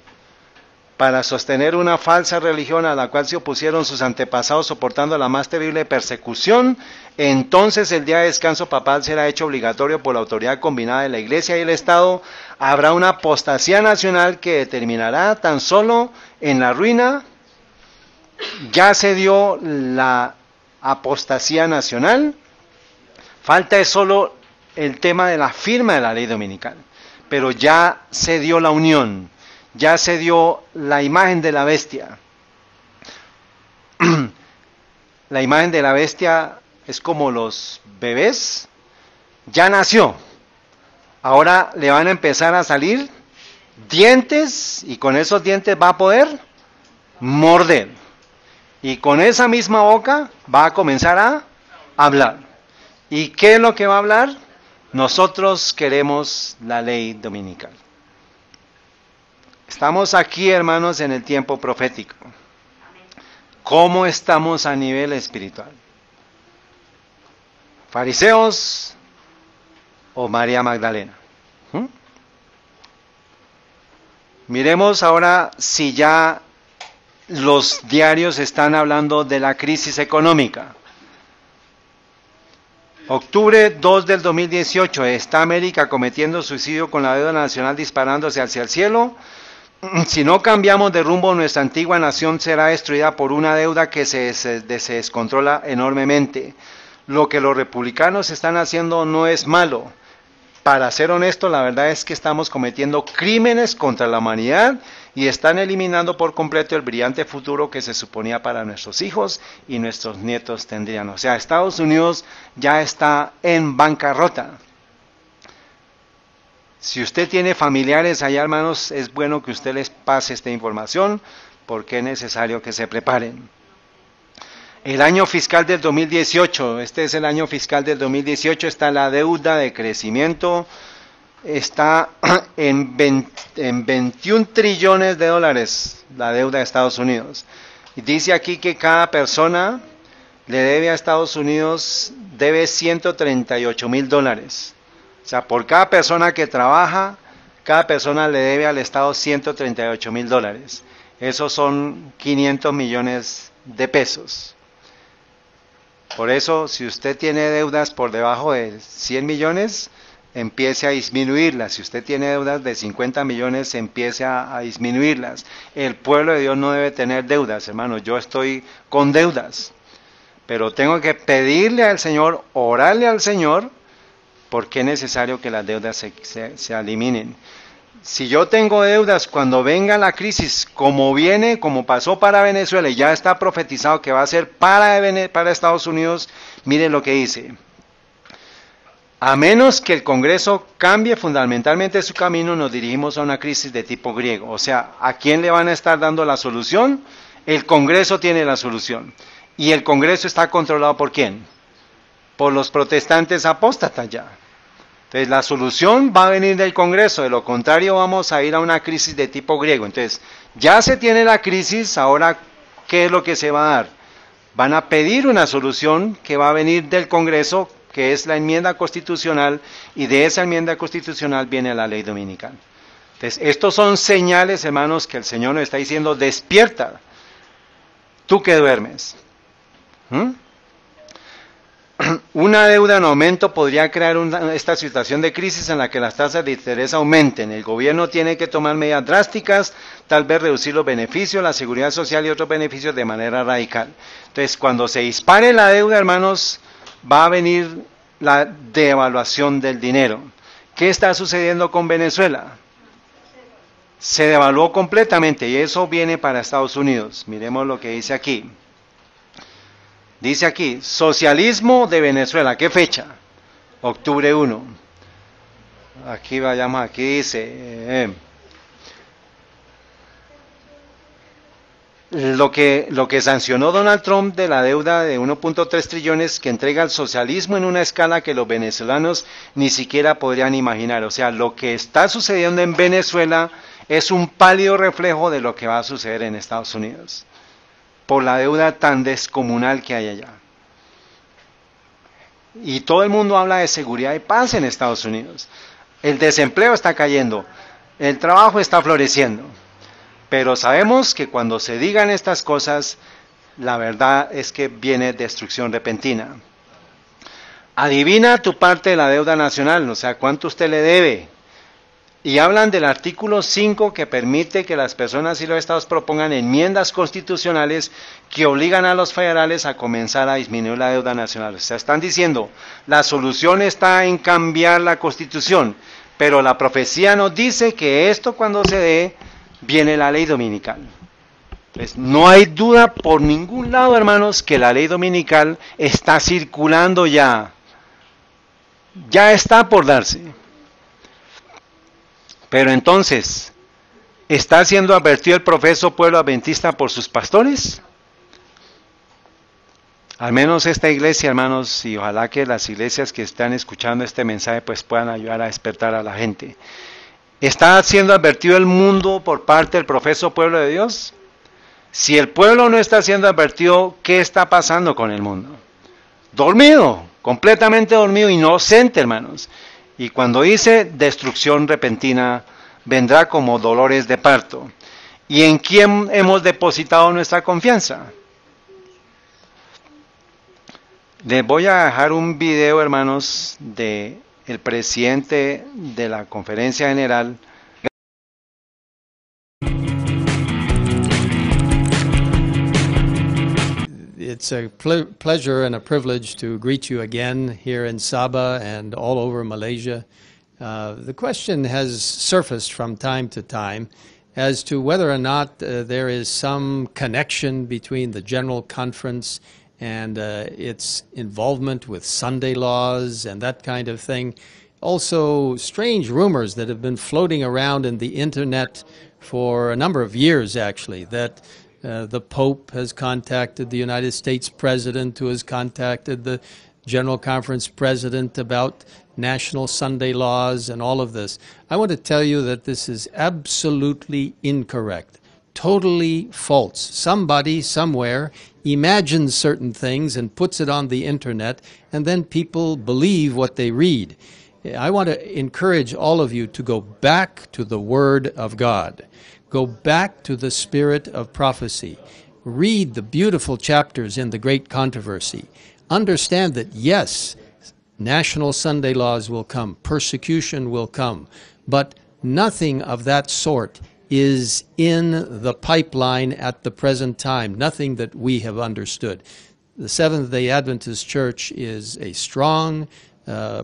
para sostener una falsa religión a la cual se opusieron sus antepasados soportando la más terrible persecución, entonces el día de descanso papal será hecho obligatorio por la autoridad combinada de la Iglesia y el Estado. Habrá una apostasía nacional que determinará tan solo en la ruina. Ya se dio la apostasía nacional, falta es solo el tema de la firma de la ley dominical, pero ya se dio la unión. Ya se dio la imagen de la bestia. La imagen de la bestia es como los bebés. Ya nació. Ahora le van a empezar a salir dientes y con esos dientes va a poder morder. Y con esa misma boca va a comenzar a hablar. ¿Y qué es lo que va a hablar? Nosotros queremos la ley dominical. Estamos aquí, hermanos, en el tiempo profético. ¿Cómo estamos a nivel espiritual? ¿Fariseos o María Magdalena? Miremos ahora si ya los diarios están hablando de la crisis económica. Octubre 2 del 2018, ¿está América cometiendo suicidio con la deuda nacional disparándose hacia el cielo? Si no cambiamos de rumbo, nuestra antigua nación será destruida por una deuda que se descontrola enormemente. Lo que los republicanos están haciendo no es malo. Para ser honesto, la verdad es que estamos cometiendo crímenes contra la humanidad y están eliminando por completo el brillante futuro que se suponía para nuestros hijos y nuestros nietos tendrían. O sea, Estados Unidos ya está en bancarrota. Si usted tiene familiares allá, hermanos, es bueno que usted les pase esta información porque es necesario que se preparen. El año fiscal del 2018, este es el año fiscal del 2018, está la deuda de crecimiento, está en 21 trillones de dólares la deuda de Estados Unidos. Y dice aquí que cada persona le debe a Estados Unidos, debe $138,000. O sea, por cada persona que trabaja, cada persona le debe al Estado $138,000. Esos son 500 millones de pesos. Por eso, si usted tiene deudas por debajo de 100 millones, empiece a disminuirlas. Si usted tiene deudas de 50 millones, empiece a disminuirlas. El pueblo de Dios no debe tener deudas, hermanos. Yo estoy con deudas, pero tengo que pedirle al Señor, orarle al Señor, porque es necesario que las deudas se eliminen. Si yo tengo deudas, cuando venga la crisis, como viene, como pasó para Venezuela, y ya está profetizado que va a ser para Estados Unidos, miren lo que dice. A menos que el Congreso cambie fundamentalmente su camino, nos dirigimos a una crisis de tipo griego. O sea, ¿a quién le van a estar dando la solución? El Congreso tiene la solución. ¿Y el Congreso está controlado por quién? Por los protestantes apóstatas ya. Entonces la solución va a venir del Congreso, de lo contrario vamos a ir a una crisis de tipo griego. Entonces ya se tiene la crisis, ahora ¿qué es lo que se va a dar? Van a pedir una solución que va a venir del Congreso, que es la enmienda constitucional, y de esa enmienda constitucional viene la ley dominical. Entonces estos son señales, hermanos, que el Señor nos está diciendo, despierta, tú que duermes. Una deuda en aumento podría crear esta situación de crisis en la que las tasas de interés aumenten. El gobierno tiene que tomar medidas drásticas, tal vez reducir los beneficios, la seguridad social y otros beneficios de manera radical. Entonces, cuando se dispare la deuda, hermanos, va a venir la devaluación del dinero. ¿Qué está sucediendo con Venezuela? Se devaluó completamente y eso viene para Estados Unidos. Miremos lo que dice aquí. Dice aquí, socialismo de Venezuela, ¿qué fecha? Octubre 1. Aquí vayamos, aquí dice, lo que sancionó Donald Trump de la deuda de 1.3 trillones que entrega el socialismo en una escala que los venezolanos ni siquiera podrían imaginar. O sea, lo que está sucediendo en Venezuela es un pálido reflejo de lo que va a suceder en Estados Unidos, por la deuda tan descomunal que hay allá. Y todo el mundo habla de seguridad y paz en Estados Unidos. El desempleo está cayendo, el trabajo está floreciendo. Pero sabemos que cuando se digan estas cosas, la verdad es que viene destrucción repentina. Adivina tu parte de la deuda nacional, o sea, cuánto usted le debe. Y hablan del artículo 5 que permite que las personas y los estados propongan enmiendas constitucionales que obligan a los federales a comenzar a disminuir la deuda nacional. O sea, están diciendo, la solución está en cambiar la constitución, pero la profecía nos dice que esto cuando se dé, viene la ley dominical. Entonces, no hay duda por ningún lado, hermanos, que la ley dominical está circulando ya. Ya está por darse. Pero entonces, ¿está siendo advertido el profeso pueblo adventista por sus pastores? Al menos esta iglesia, hermanos, y ojalá que las iglesias que están escuchando este mensaje pues puedan ayudar a despertar a la gente. ¿Está siendo advertido el mundo por parte del profeso pueblo de Dios? Si el pueblo no está siendo advertido, ¿qué está pasando con el mundo? Dormido, completamente dormido, inocente, hermanos. Y cuando dice destrucción repentina, vendrá como dolores de parto. ¿Y en quién hemos depositado nuestra confianza? Les voy a dejar un video, hermanos, de el presidente de la Conferencia General. It's a pleasure and a privilege to greet you again here in Sabah and all over Malaysia. The question has surfaced from time to time as to whether or not there is some connection between the General Conference and its involvement with Sunday laws and that kind of thing. Also, strange rumors that have been floating around in the internet for a number of years, actually, that The Pope has contacted the United States President, who has contacted the General Conference President about national Sunday laws and all of this. I want to tell you that this is absolutely incorrect, totally false. Somebody somewhere imagines certain things and puts it on the internet, and then people believe what they read. I want to encourage all of you to go back to the Word of God. Go back to the spirit of prophecy. Read the beautiful chapters in the Great Controversy. Understand that, yes, national Sunday laws will come, persecution will come, but nothing of that sort is in the pipeline at the present time, nothing that we have understood. The Seventh-day Adventist Church is a strong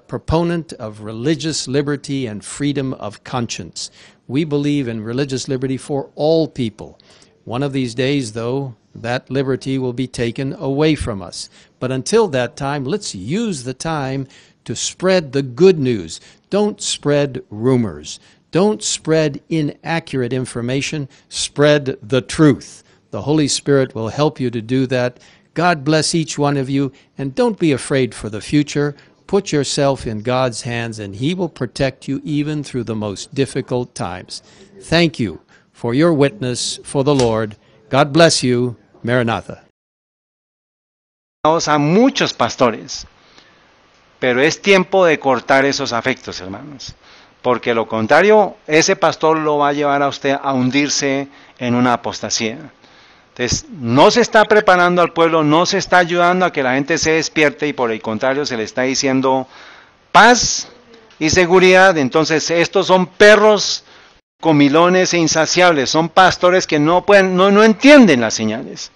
proponent of religious liberty and freedom of conscience. We believe in religious liberty for all people. One of these days, though, that liberty will be taken away from us. But until that time, let's use the time to spread the good news. Don't spread rumors. Don't spread inaccurate information. Spread the truth. The Holy Spirit will help you to do that. God bless each one of you, and don't be afraid for the future. Put yourself in God's hands, and He will protect you even through the most difficult times. Thank you for your witness for the Lord. God bless you. Maranatha. A muchos pastores, pero es tiempo de cortar esos afectos, hermanos, porque lo contrario, ese pastor lo va a llevar a usted a hundirse en una apostasía. Entonces, no se está preparando al pueblo, no se está ayudando a que la gente se despierte, y por el contrario se le está diciendo paz y seguridad. Entonces, estos son perros comilones e insaciables, son pastores que no entienden las señales.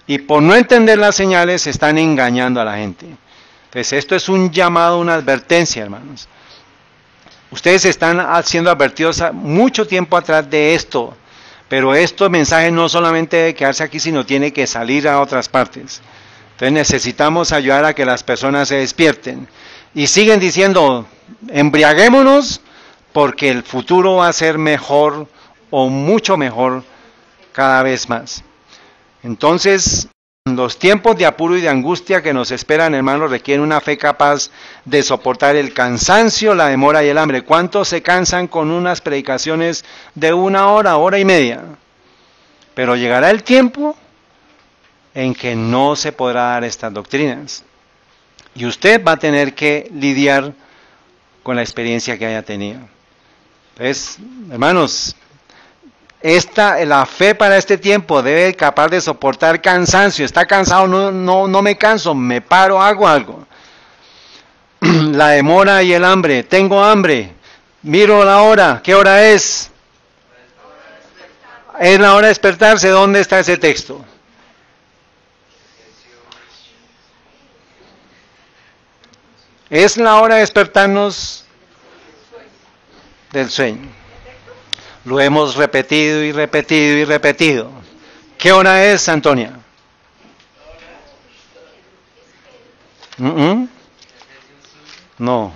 Y por no entender las señales están engañando a la gente. Entonces, esto es un llamado, una advertencia, hermanos. Ustedes están siendo advertidos mucho tiempo atrás de esto. Pero este mensaje no solamente debe quedarse aquí, sino tiene que salir a otras partes. Entonces necesitamos ayudar a que las personas se despierten. Y siguen diciendo, embriaguémonos, porque el futuro va a ser mejor o mucho mejor cada vez más. Entonces, los tiempos de apuro y de angustia que nos esperan, hermanos, requieren una fe capaz de soportar el cansancio, la demora y el hambre. ¿Cuántos se cansan con unas predicaciones de 1 hora, hora y media? Pero llegará el tiempo en que no se podrá dar estas doctrinas. Y usted va a tener que lidiar con la experiencia que haya tenido. Entonces, hermanos, la fe para este tiempo debe ser capaz de soportar cansancio. Está cansado, no me canso, me paro, hago algo. La demora y el hambre. Tengo hambre, miro la hora. ¿Qué hora es? Es la hora de despertarse. ¿Dónde está ese texto? Es la hora de despertarnos del sueño. Lo hemos repetido y repetido y repetido. ¿Qué hora es, Antonia? No.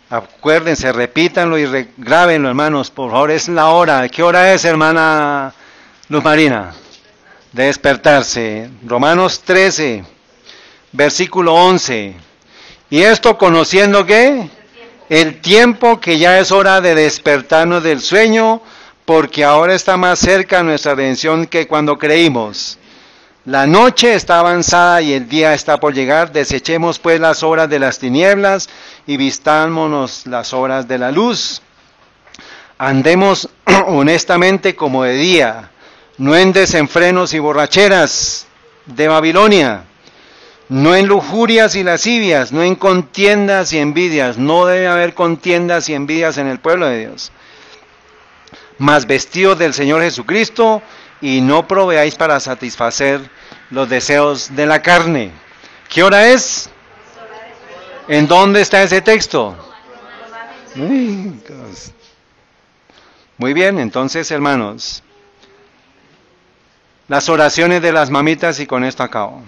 Acuérdense, repítanlo y grábenlo, hermanos, por favor, es la hora. ¿Qué hora es, hermana Luz Marina? De despertarse. Romanos 13, versículo 11. ¿Y esto conociendo qué? El tiempo, que ya es hora de despertarnos del sueño, porque ahora está más cerca nuestra redención que cuando creímos. La noche está avanzada y el día está por llegar. Desechemos pues las obras de las tinieblas y vistámonos las obras de la luz. Andemos honestamente como de día, no en desenfrenos y borracheras de Babilonia, no en lujurias y lascivias, no en contiendas y envidias. No debe haber contiendas y envidias en el pueblo de Dios. Mas vestidos del Señor Jesucristo, y no proveáis para satisfacer los deseos de la carne. ¿Qué hora es? ¿En dónde está ese texto? Muy bien, entonces, hermanos, las oraciones de las mamitas, y con esto acabo.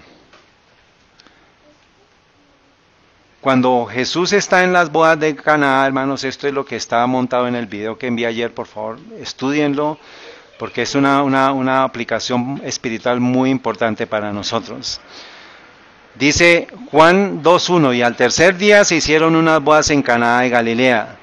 Cuando Jesús está en las bodas de Caná, hermanos, esto es lo que estaba montado en el video que envié ayer, por favor, estudienlo, porque es una aplicación espiritual muy importante para nosotros. Dice Juan 2:1, y al tercer día se hicieron unas bodas en Caná de Galilea,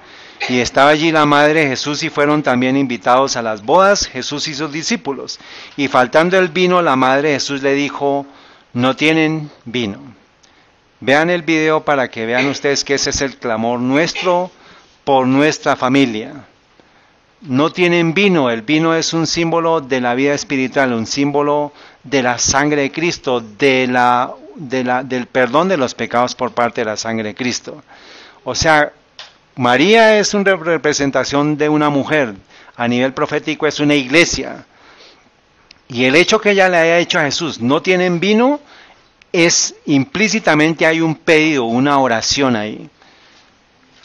y estaba allí la madre de Jesús y fueron también invitados a las bodas Jesús y sus discípulos. Y faltando el vino, la madre de Jesús le dijo, no tienen vino. Vean el video para que vean ustedes que ese es el clamor nuestro por nuestra familia. No tienen vino. El vino es un símbolo de la vida espiritual, un símbolo de la sangre de Cristo, del perdón de los pecados por parte de la sangre de Cristo. O sea, María es una representación de una mujer, a nivel profético es una iglesia. Y el hecho que ella le haya hecho a Jesús, no tienen vino, es implícitamente hay un pedido, una oración ahí,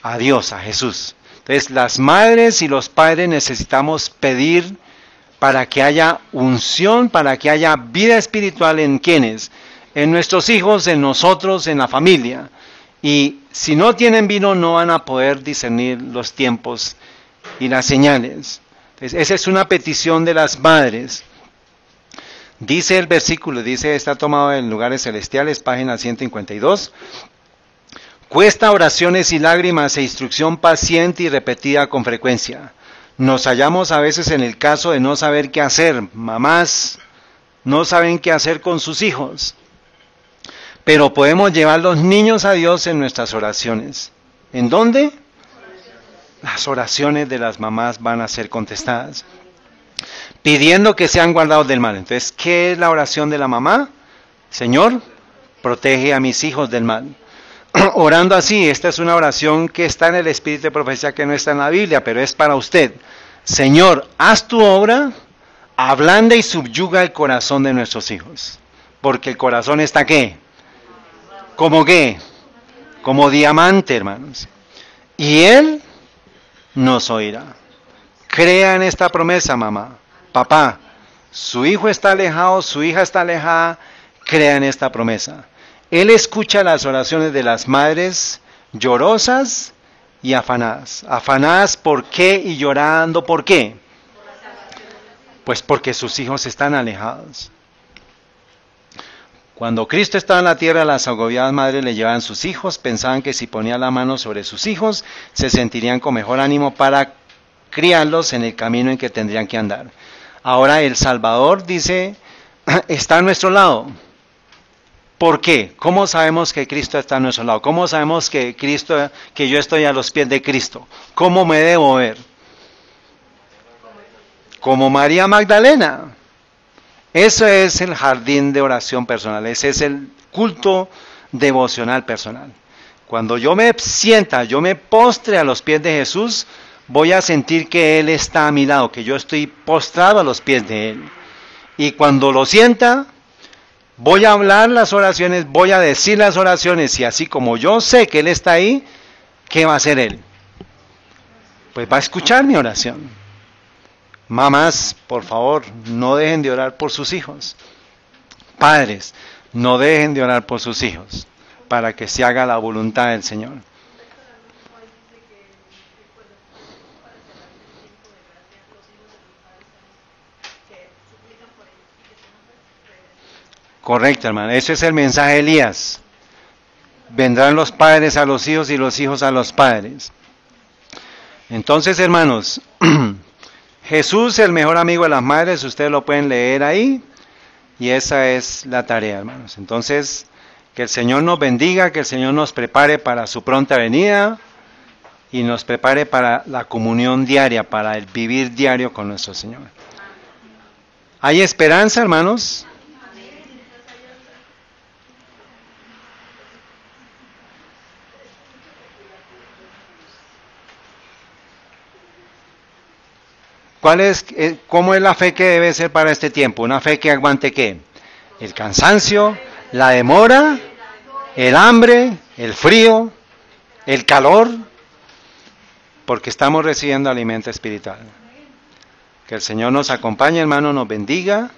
a Dios, a Jesús. Entonces las madres y los padres necesitamos pedir para que haya unción, para que haya vida espiritual en quienes, en nuestros hijos, en nosotros, en la familia. Y si no tienen vino no van a poder discernir los tiempos y las señales. Entonces, esa es una petición de las madres. Dice el versículo, está tomado en Lugares Celestiales, página 152. Cuesta oraciones y lágrimas e instrucción paciente y repetida con frecuencia. Nos hallamos a veces en el caso de no saber qué hacer. Mamás no saben qué hacer con sus hijos. Pero podemos llevar los niños a Dios en nuestras oraciones. ¿En dónde? Las oraciones de las mamás van a ser contestadas. Pidiendo que sean guardados del mal. Entonces, ¿qué es la oración de la mamá? Señor, protege a mis hijos del mal. Orando así, esta es una oración que está en el espíritu de profecía, que no está en la Biblia, pero es para usted. Señor, haz tu obra, ablanda y subyuga el corazón de nuestros hijos. Porque el corazón está ¿qué? ¿Cómo qué? Como diamante, hermanos. Y Él nos oirá. Crea en esta promesa, mamá. Papá, su hijo está alejado, su hija está alejada, crea en esta promesa. Él escucha las oraciones de las madres llorosas y afanadas. Afanadas ¿por qué? Y llorando ¿por qué? Pues porque sus hijos están alejados. Cuando Cristo estaba en la tierra, las agobiadas madres le llevaban sus hijos, pensaban que si ponía la mano sobre sus hijos, se sentirían con mejor ánimo para criarlos en el camino en que tendrían que andar. Ahora el Salvador dice, está a nuestro lado. ¿Por qué? ¿Cómo sabemos que Cristo está a nuestro lado? ¿Cómo sabemos que yo estoy a los pies de Cristo? ¿Cómo me debo ver? Como María Magdalena. Ese es el jardín de oración personal, ese es el culto devocional personal. Cuando yo me sienta, yo me postre a los pies de Jesús, voy a sentir que Él está a mi lado, que yo estoy postrado a los pies de Él. Y cuando lo sienta, voy a hablar las oraciones, voy a decir las oraciones, y así como yo sé que Él está ahí, ¿qué va a hacer Él? Pues va a escuchar mi oración. Mamás, por favor, no dejen de orar por sus hijos. Padres, no dejen de orar por sus hijos, para que se haga la voluntad del Señor. Correcto, hermano. Ese es el mensaje de Elías. Vendrán los padres a los hijos y los hijos a los padres. Entonces, hermanos, Jesús, el mejor amigo de las madres, ustedes lo pueden leer ahí. Y esa es la tarea, hermanos. Entonces, que el Señor nos bendiga, que el Señor nos prepare para su pronta venida y nos prepare para la comunión diaria, para el vivir diario con nuestro Señor. ¿Hay esperanza, hermanos? ¿Cómo es la fe que debe ser para este tiempo? Una fe que aguante ¿qué? El cansancio, la demora, el hambre, el frío, el calor, porque estamos recibiendo alimento espiritual. Que el Señor nos acompañe, hermano, nos bendiga.